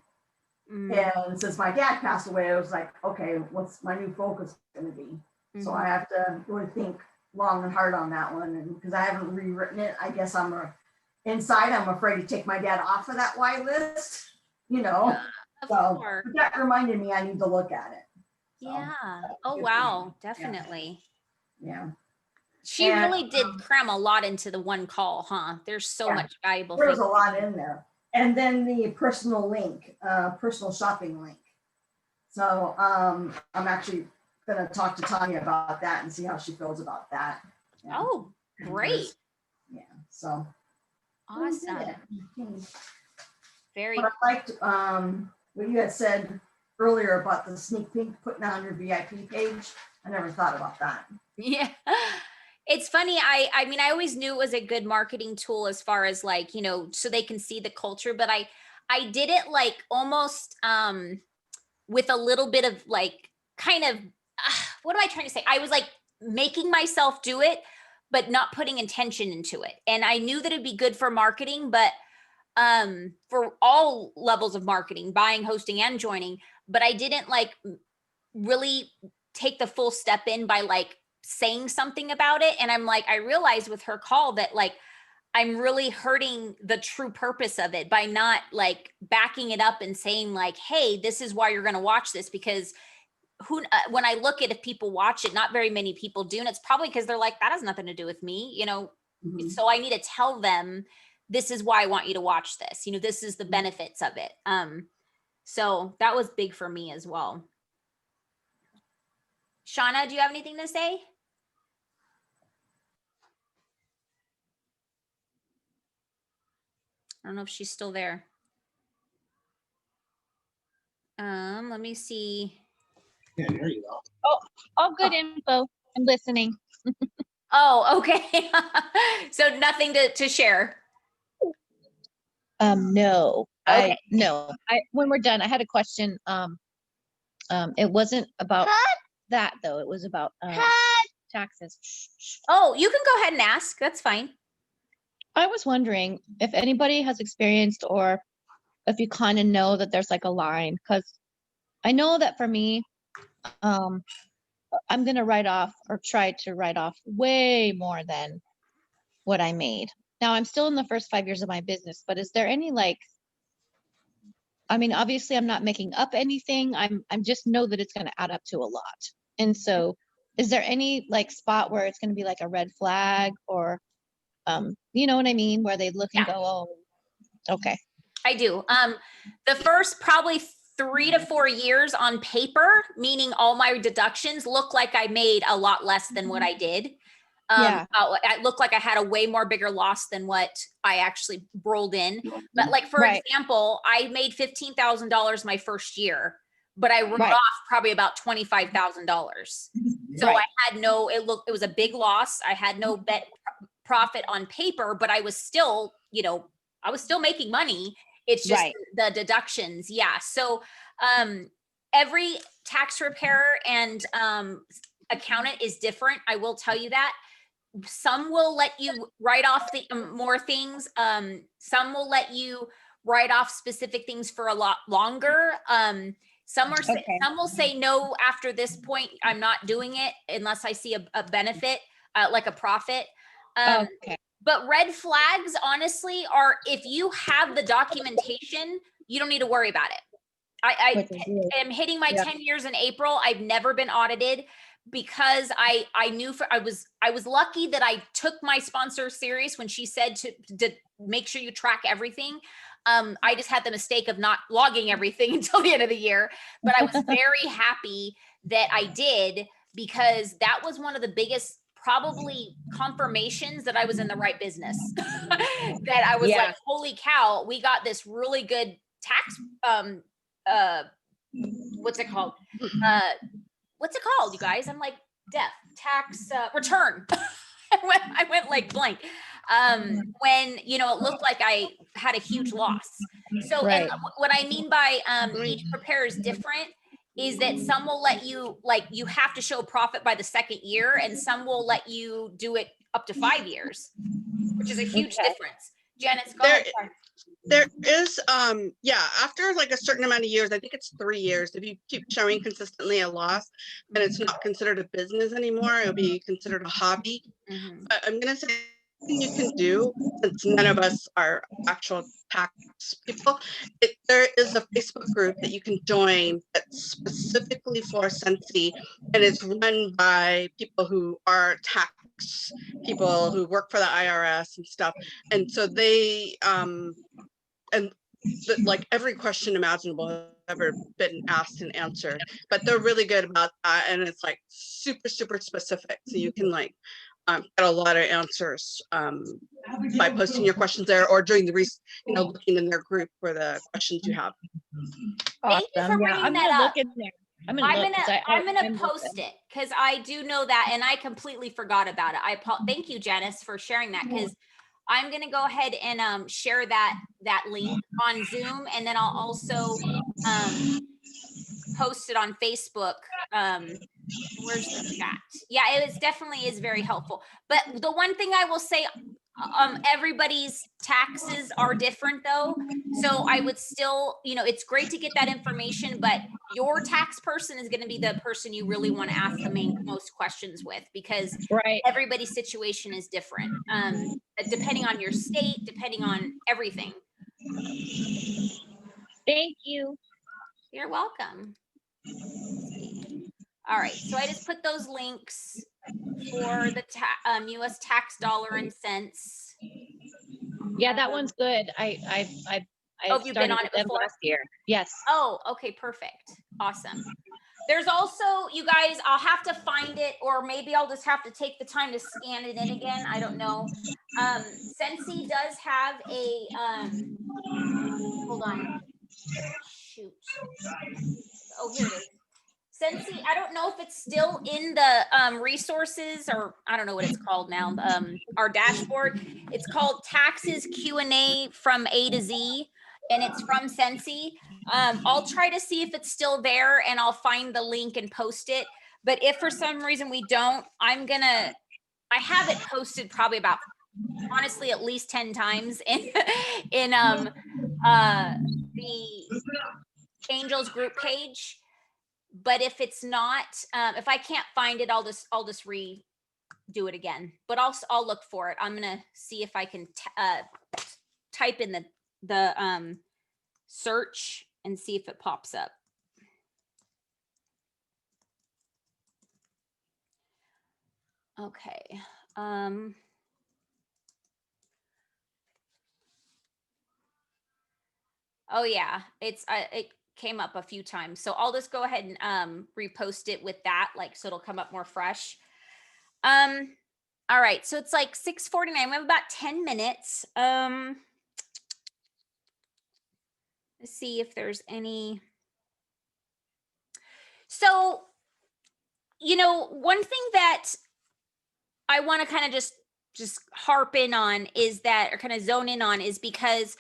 Speaker 3: And since my dad passed away, I was like, okay, what's my new focus going to be? So I have to really think long and hard on that one. And because I haven't rewritten it, I guess I'm afraid to take my dad off of that why list, So that reminded me I need to look at it. So,
Speaker 1: yeah. Oh, wow. Definitely.
Speaker 3: Yeah.
Speaker 1: She really did cram a lot into the one call, huh? There's so much valuable.
Speaker 3: There's a lot in there. And then the personal shopping link. So I'm actually going to talk to Tanya about that and see how she feels about that. Yeah.
Speaker 1: Oh, great.
Speaker 3: Yeah. So
Speaker 1: awesome. Very.
Speaker 3: But I liked what you had said earlier about the sneak peek putting on your VIP page. I never thought about that.
Speaker 1: Yeah. It's funny. I mean, I always knew it was a good marketing tool as far as like, so they can see the culture, but I did it like almost with a little bit of like, kind of, what am I trying to say? I was like making myself do it, but not putting intention into it. And I knew that it'd be good for marketing, but for all levels of marketing, buying, hosting, and joining, but I didn't like really take the full step in by like saying something about it. And I'm like, I realized with her call that like, I'm really hurting the true purpose of it by not like backing it up and saying like, hey, this is why you're going to watch this, because when I look at if people watch it, not very many people do. And it's probably because they're like, that has nothing to do with me, So I need to tell them, this is why I want you to watch this. This is the benefits of it. So that was big for me as well. Shauna, do you have anything to say? I don't know if she's still there. Let me see.
Speaker 4: Yeah, there you go.
Speaker 5: Oh, all good info. I'm listening.
Speaker 1: Oh, okay. So nothing to share.
Speaker 5: No.
Speaker 1: Okay.
Speaker 5: When we're done, I had a question. It wasn't about that though. It was about taxes.
Speaker 1: Oh, you can go ahead and ask. That's fine.
Speaker 5: I was wondering if anybody has experienced, or if you kind of know that there's like a line, because I know that for me, I'm going to write off or try to write off way more than what I made. Now I'm still in the first 5 years of my business, but is there any obviously I'm not making up anything. I'm just know that it's going to add up to a lot. And so is there any like spot where it's going to be like a red flag, or you know what I mean? Where they look and go, oh, okay.
Speaker 1: I do. The first probably 3 to 4 years on paper, meaning all my deductions, look like I made a lot less than what I did. I looked like I had a way more bigger loss than what I actually rolled in. But like, for example, I made $15,000 my first year, but I wrote off probably about $25,000. So I had it was a big loss. I had no bet profit on paper, but I was still, I was still making money. It's just
Speaker 5: Right.
Speaker 1: the deductions. Yeah. So every tax preparer and accountant is different. I will tell you that. Some will let you write off the more things. Some will let you write off specific things for a lot longer. Some are
Speaker 5: Okay.
Speaker 1: some will say no after this point. I'm not doing it unless I see a benefit, like a profit.
Speaker 5: Okay.
Speaker 1: But red flags, honestly, are if you have the documentation, you don't need to worry about it. I
Speaker 5: Which is good.
Speaker 1: am hitting my
Speaker 5: Yeah.
Speaker 1: 10 years in April. I've never been audited because I knew I was lucky that I took my sponsor serious when she said to make sure you track everything. I just had the mistake of not logging everything until the end of the year, but I was very happy that I did, because that was one of the biggest probably confirmations that I was in the right business. That I was
Speaker 5: Yeah.
Speaker 1: like, holy cow, we got this really good tax what's it called? What's it called, you guys? I'm like deaf tax return. I went like blank. When you know it looked like I had a huge loss. So, and
Speaker 5: Right.
Speaker 1: what I mean by each preparer is different is that some will let you, like, you have to show profit by the second year, and some will let you do it up to 5 years, which is a huge
Speaker 5: Okay.
Speaker 1: difference. Janice, go
Speaker 2: There-
Speaker 1: ahead. Sorry.
Speaker 2: There is, after like a certain amount of years, I think it's 3 years, if you keep showing consistently a loss, then it's not considered a business anymore. It'll be considered a hobby.
Speaker 1: Mhm.
Speaker 2: I'm gonna say you can do, since none of us are actual tax people, there is a Facebook group that you can join that's specifically for Sensi, and it's run by people who are tax people who work for the IRS and stuff. And so they like every question imaginable has ever been asked and answered, but they're really good about that, and it's like super specific, so you can like get a lot of answers by posting your questions there, or doing the looking in their group for the questions you have.
Speaker 1: Thank you for
Speaker 5: Awesome. Yeah,
Speaker 1: bringing
Speaker 5: I'm
Speaker 1: that
Speaker 5: gonna
Speaker 1: up.
Speaker 5: look in there. I'm gonna look. 'Cause
Speaker 1: I'm gonna
Speaker 5: I'm
Speaker 1: post
Speaker 5: looking.
Speaker 1: it because I do know that, and I completely forgot about it. Thank you, Janice, for sharing that, because I'm gonna go ahead and share that link on Zoom, and then I'll also post it on Facebook. Where's the chat? Yeah, it is definitely is very helpful. But the one thing I will say, everybody's taxes are different though. So I would still, it's great to get that information, but your tax person is going to be the person you really want to ask the most questions with, because
Speaker 5: Right.
Speaker 1: everybody's situation is different. Depending on your state, depending on everything.
Speaker 5: Thank you.
Speaker 1: You're welcome. Let's see. All right, so I just put those links for the U.S. tax dollar and cents.
Speaker 5: Yeah, that one's good. I
Speaker 1: Oh, have you been
Speaker 5: started
Speaker 1: on
Speaker 5: with
Speaker 1: it
Speaker 5: them
Speaker 1: before?
Speaker 5: last year. Yes.
Speaker 1: Oh, okay, perfect. Awesome. There's also, you guys, I'll have to find it, or maybe I'll just have to take the time to scan it in again. I don't know. Sensi does have a, hold on. Shoot. Oh, here it is. Sensi, I don't know if it's still in the resources, or I don't know what it's called now. Our dashboard. It's called Taxes Q&A from A to Z, and it's from Sensi. I'll try to see if it's still there, and I'll find the link and post it. But if for some reason we don't, I have it posted probably about, honestly, at least 10 times in the Angels group page. But if it's not, if I can't find it, I'll just redo it again. But I'll look for it. I'm gonna see if I can type in the search and see if it pops up. Okay. Oh yeah, it came up a few times. So I'll just go ahead and repost it with that, like, so it'll come up more fresh. All right, so it's like 6:49. We have about 10 minutes. Let's see if there's any. So, one thing that I want to kind of just just harp in on is that, or kind of zone in on, is because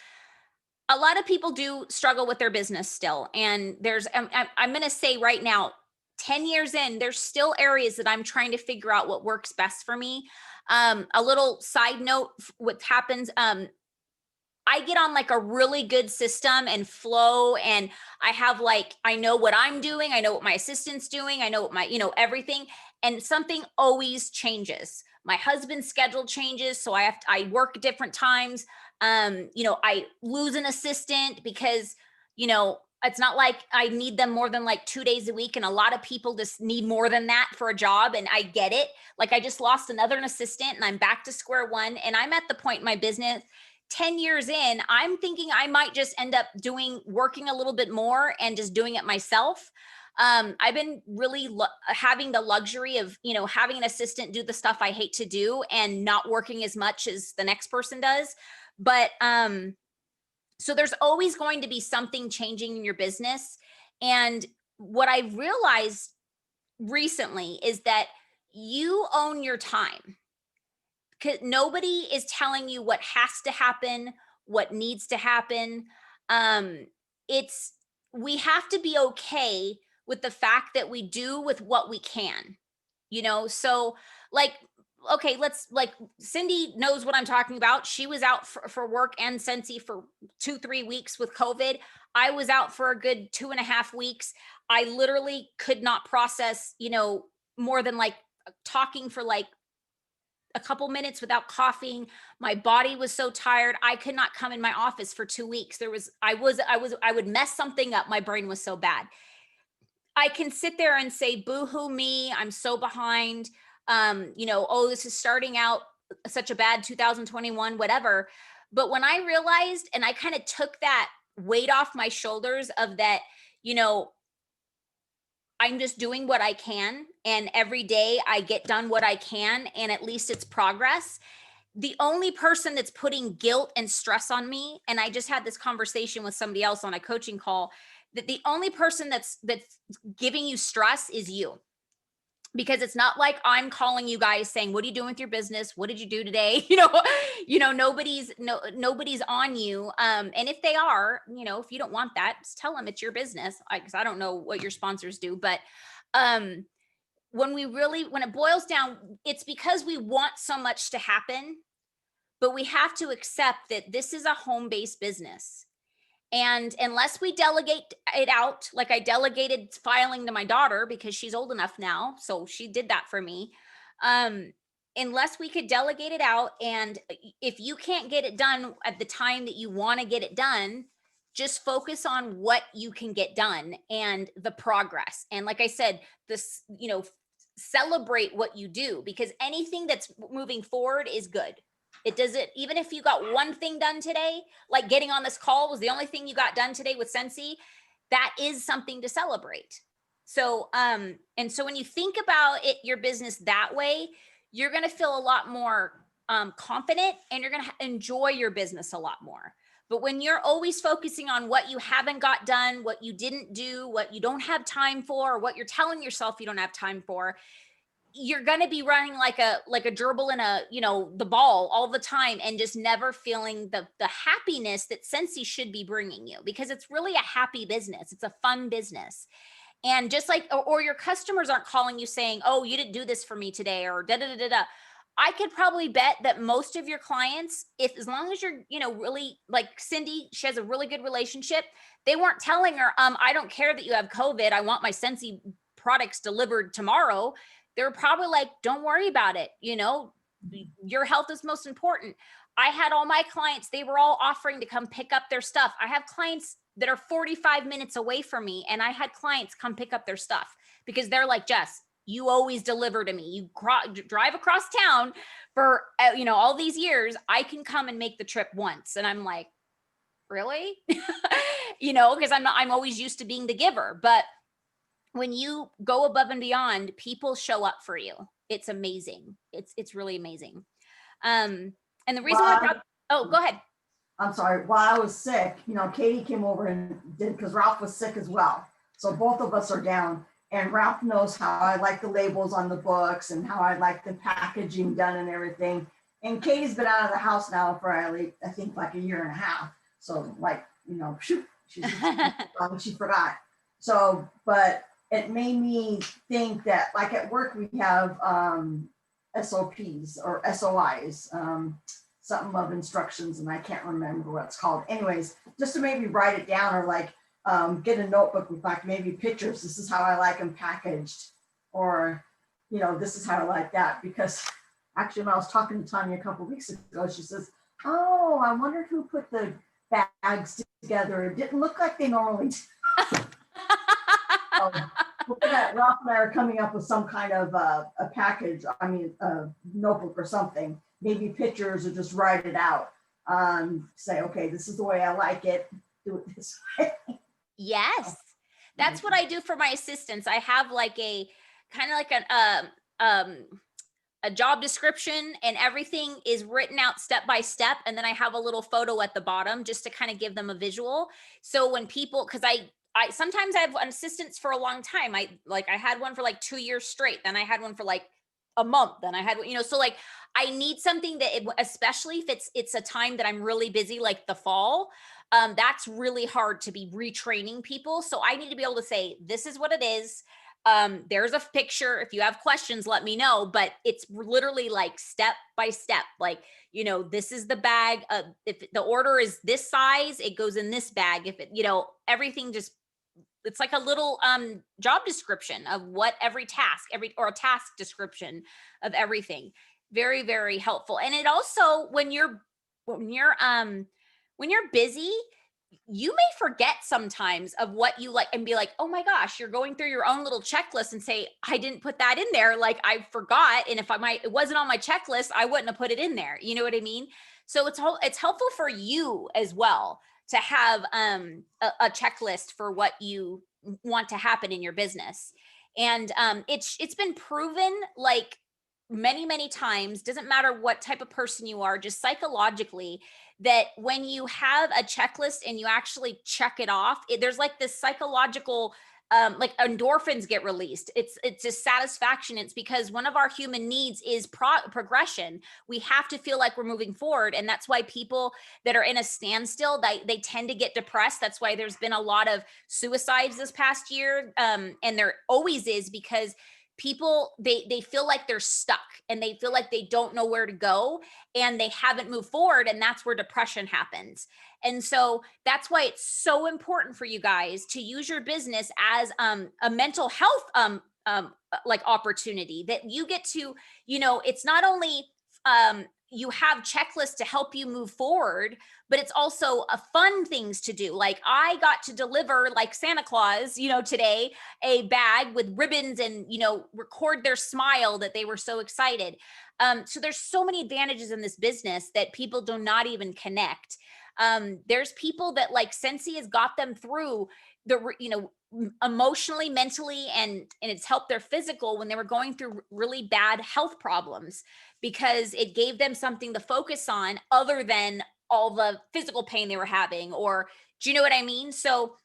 Speaker 1: a lot of people do struggle with their business still. And there's, I'm going to say right now, 10 years in, there's still areas that I'm trying to figure out what works best for me. A little side note, what happens, I get on like a really good system and flow, and I have like, I know what I'm doing, I know what my assistant's doing, I know what my, everything, and something always changes. My husband's schedule changes, so I work at different times. I lose an assistant because, it's not like I need them more than like 2 days a week. And a lot of people just need more than that for a job. And I get it. Like I just lost another assistant and I'm back to square one. And I'm at the point in my business, 10 years in, I'm thinking I might just end up working a little bit more and just doing it myself. I've been really having the luxury of, having an assistant do the stuff I hate to do and not working as much as the next person does. But, so there's always going to be something changing in your business. And what I realized recently is that you own your time. Because nobody is telling you what has to happen, what needs to happen. We have to be okay with the fact that we do with what we can, so like, okay, Cindy knows what I'm talking about. She was out for work and Scentsy for 2-3 weeks with COVID. I was out for a good 2.5 weeks. I literally could not process, more than like talking for like a couple minutes without coughing. My body was so tired. I could not come in my office for 2 weeks. I would mess something up. My brain was so bad. I can sit there and say, boo-hoo me, I'm so behind. Oh, this is starting out such a bad 2021, whatever. But when I realized, and I kind of took that weight off my shoulders of that, I'm just doing what I can. And every day I get done what I can. And at least it's progress. The only person that's putting guilt and stress on me, and I just had this conversation with somebody else on a coaching call, that the only person that's giving you stress is you. Because it's not like I'm calling you guys saying, what are you doing with your business? What did you do today? Nobody's on you. And if they are, if you don't want that, just tell them it's your business. Because I don't know what your sponsors do, but when it boils down, it's because we want so much to happen, but we have to accept that this is a home-based business. And unless we delegate it out, like I delegated filing to my daughter because she's old enough now, so she did that for me. Unless we could delegate it out, and if you can't get it done at the time that you want to get it done, just focus on what you can get done and the progress. And like I said, celebrate what you do, because anything that's moving forward is good. It doesn't, even if you got one thing done today, like getting on this call was the only thing you got done today with Scentsy, that is something to celebrate. So, and so when you think about it, your business that way, you're going to feel a lot more confident, and you're going to enjoy your business a lot more. But when you're always focusing on what you haven't got done, what you didn't do, what you don't have time for, or what you're telling yourself you don't have time for, you're going to be running like a gerbil in the ball all the time, and just never feeling the happiness that Scentsy should be bringing you, because it's really a happy business. It's a fun business. And just like, or your customers aren't calling you saying, oh, you didn't do this for me today, or da da da da da. I could probably bet that most of your clients, as long as you're, really like Cindy, she has a really good relationship. They weren't telling her, I don't care that you have COVID. I want my Scentsy products delivered tomorrow. They're probably like, don't worry about it. Your health is most important. I had all my clients, they were all offering to come pick up their stuff. I have clients that are 45 minutes away from me, and I had clients come pick up their stuff because they're like, Jess, you always deliver to me. You drive across town for, all these years. I can come and make the trip once. And I'm like, really? Because I'm always used to being the giver. But when you go above and beyond, people show up for you. It's amazing. It's really amazing. And the reason go ahead.
Speaker 3: I'm sorry. While I was sick, Katie came over and did, because Ralph was sick as well. So both of us are down, and Ralph knows how I like the labels on the books and how I like the packaging done and everything. And Katie's been out of the house now for I think like a year and a half. So like, shoot, she forgot. So, but it made me think that like at work we have SOPs or SOIs, something of instructions, and I can't remember what it's called. Anyways, just to maybe write it down, or like get a notebook with like maybe pictures. This is how I like them packaged, or this is how I like that. Because actually, when I was talking to Tanya a couple of weeks ago, she says, "Oh, I wondered who put the bags together. It didn't look like they normally do." Ralph and I are coming up with some kind of a package, a notebook or something, maybe pictures, or just write it out. Say, okay, this is the way I like it. Do it this way.
Speaker 1: Yes. That's what I do for my assistants. I have like a kind of like a job description, and everything is written out step by step. And then I have a little photo at the bottom just to kind of give them a visual. So when people, because I sometimes I have assistants for a long time. I had one for like 2 years straight. Then I had one for like a month. Then I had, so like I need something that, especially if it's a time that I'm really busy, like the fall, that's really hard to be retraining people. So I need to be able to say, this is what it is. There's a picture. If you have questions, let me know. But it's literally like step by step. Like, this is the bag. If the order is this size, it goes in this bag. If it, everything just, it's like a little job description of what every task, or a task description of everything. Very, very helpful. And it also, when you're busy, you may forget sometimes of what you like and be like, oh my gosh, you're going through your own little checklist and say, I didn't put that in there. Like I forgot. And if it wasn't on my checklist, I wouldn't have put it in there. You know what I mean? So it's helpful for you as well to have a checklist for what you want to happen in your business. And it's been proven like many times, doesn't matter what type of person you are, just psychologically, that when you have a checklist and you actually check it off, there's like this psychological like endorphins get released. It's just satisfaction. It's because one of our human needs is progression. We have to feel like we're moving forward. And that's why people that are in a standstill, they tend to get depressed. That's why there's been a lot of suicides this past year. And there always is, because people, they feel like they're stuck and they feel like they don't know where to go and they haven't moved forward. And that's where depression happens. And so that's why it's so important for you guys to use your business as a mental health like opportunity, that you get to, it's not only you have checklists to help you move forward, but it's also a fun things to do. Like I got to deliver, like Santa Claus, today, a bag with ribbons and, record their smile that they were so excited. So there's so many advantages in this business that people do not even connect. There's people that like Scentsy has got them through the, emotionally, mentally, and it's helped their physical when they were going through really bad health problems, because it gave them something to focus on other than all the physical pain they were having. Or do you know what I mean? So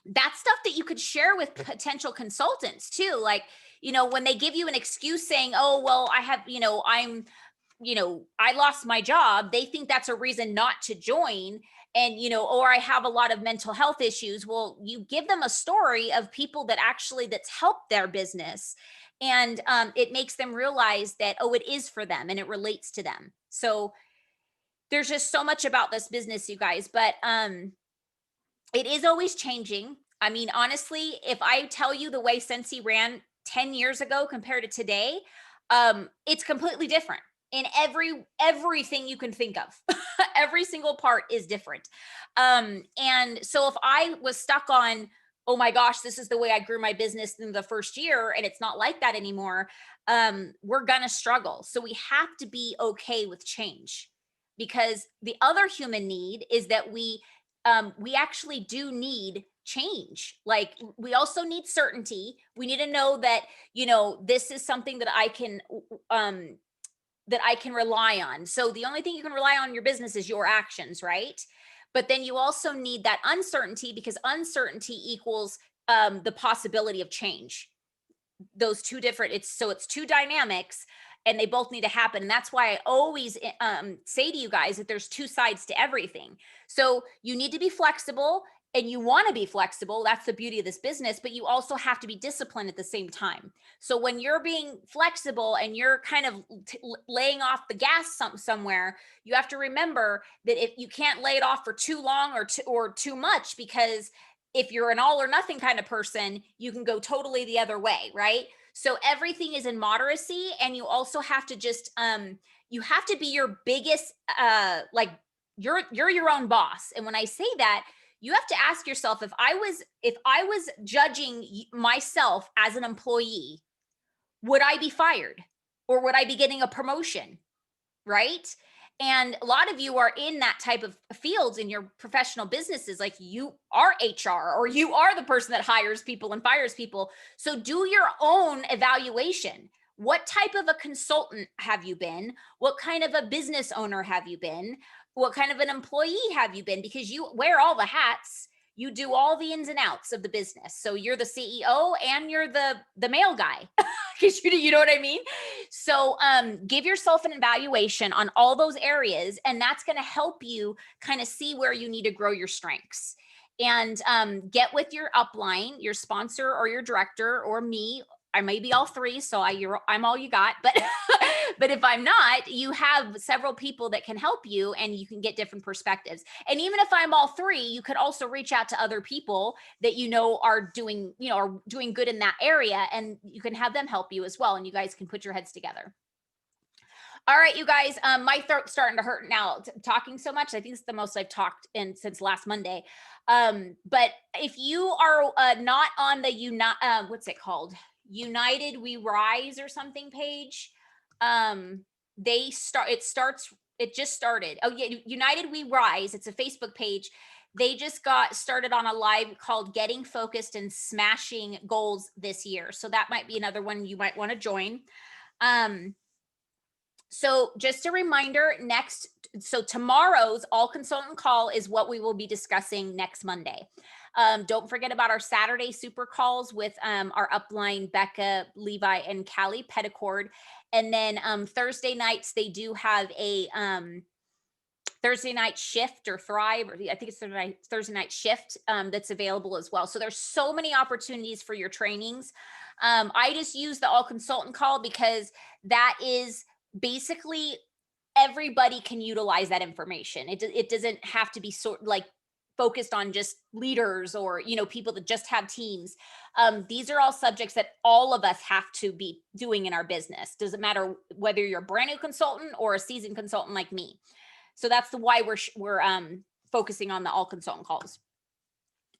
Speaker 1: that's stuff that you could share with potential consultants too. Like, when they give you an excuse saying, oh, well, I have, I lost my job, they think that's a reason not to join. And, or I have a lot of mental health issues. Well, you give them a story of people that's helped their business. And it makes them realize that, oh, it is for them and it relates to them. So there's just so much about this business, you guys, but it is always changing. I mean, honestly, if I tell you the way Scentsy ran 10 years ago compared to today, it's completely different in everything you can think of. Every single part is different. And so if I was stuck on, oh my gosh, this is the way I grew my business in the first year, and it's not like that anymore, we're gonna struggle. So we have to be okay with change, because the other human need is that we actually do need change. Like we also need certainty. We need to know that, this is something that I can rely on. So the only thing you can rely on in your business is your actions, right? But then you also need that uncertainty, because uncertainty equals the possibility of change. Those two different, it's two dynamics. and they both need to happen. And that's why I always say to you guys that there's two sides to everything. So you need to be flexible, and you want to be flexible. That's the beauty of this business, but you also have to be disciplined at the same time. So when you're being flexible and you're kind of laying off the gas somewhere, you have to remember that if you can't lay it off for too long or too much, because if you're an all or nothing kind of person, you can go totally the other way, right? So everything is in moderacy, and you also have to just you have to be your biggest like you're your own boss. And when I say that, you have to ask yourself, if I was judging myself as an employee, would I be fired or would I be getting a promotion? Right? And a lot of you are in that type of fields in your professional businesses, like you are HR or you are the person that hires people and fires people. So do your own evaluation. What type of a consultant have you been? What kind of a business owner have you been? What kind of an employee have you been? Because you wear all the hats. You do all the ins and outs of the business. So you're the CEO and you're the mail guy. Because you know what I mean? So give yourself an evaluation on all those areas, and that's going to help you kind of see where you need to grow your strengths. And get with your upline, your sponsor or your director or me. I may be all three, so I'm all you got. But but if I'm not, you have several people that can help you, and you can get different perspectives. And even if I'm all three, you could also reach out to other people that are doing good in that area, and you can have them help you as well. And you guys can put your heads together. All right, you guys, my throat's starting to hurt now talking so much. I think it's the most I've talked since last Monday. But if you are not on the what's it called? United We Rise or something page. It just started. Oh yeah, United We Rise. It's a Facebook page. They just got started on a live called Getting Focused and Smashing Goals this year. So that might be another one you might want to join. So just a reminder, tomorrow's all consultant call is what we will be discussing next Monday. Don't forget about our Saturday super calls with our upline, Becca, Levi, and Callie Petticord. And then Thursday nights, they do have a Thursday night shift or Thrive, or I think it's Thursday night shift that's available as well. So there's so many opportunities for your trainings. I just use the all consultant call because that is basically everybody can utilize that information. It doesn't have to be focused on just leaders or people that just have teams. These are all subjects that all of us have to be doing in our business. Doesn't matter whether you're a brand new consultant or a seasoned consultant like me. So that's why we're focusing on the all consultant calls.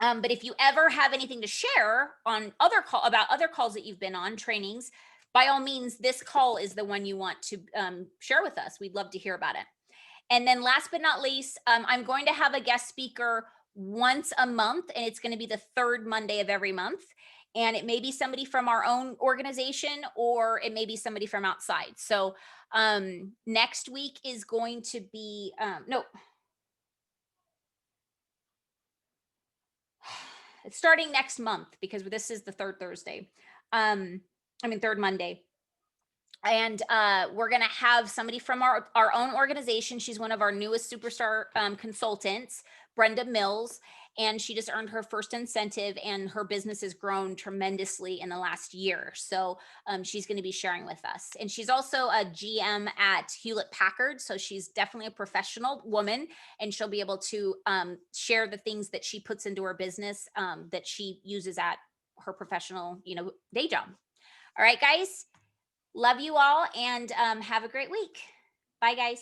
Speaker 1: But if you ever have anything to share on about other calls that you've been on, trainings, by all means, this call is the one you want to share with us. We'd love to hear about it. And then last but not least, I'm going to have a guest speaker once a month, and it's going to be the third Monday of every month. And it may be somebody from our own organization, or it may be somebody from outside. So next week is going to be, it's starting next month, because this is the third Thursday. Third Monday. And we're going to have somebody from our own organization. She's one of our newest superstar consultants, Brenda Mills, and she just earned her first incentive, and her business has grown tremendously in the last year. So she's going to be sharing with us. And she's also a GM at Hewlett Packard. So she's definitely a professional woman, and she'll be able to share the things that she puts into her business that she uses at her professional, day job. All right, guys. Love you all, and have a great week. Bye, guys.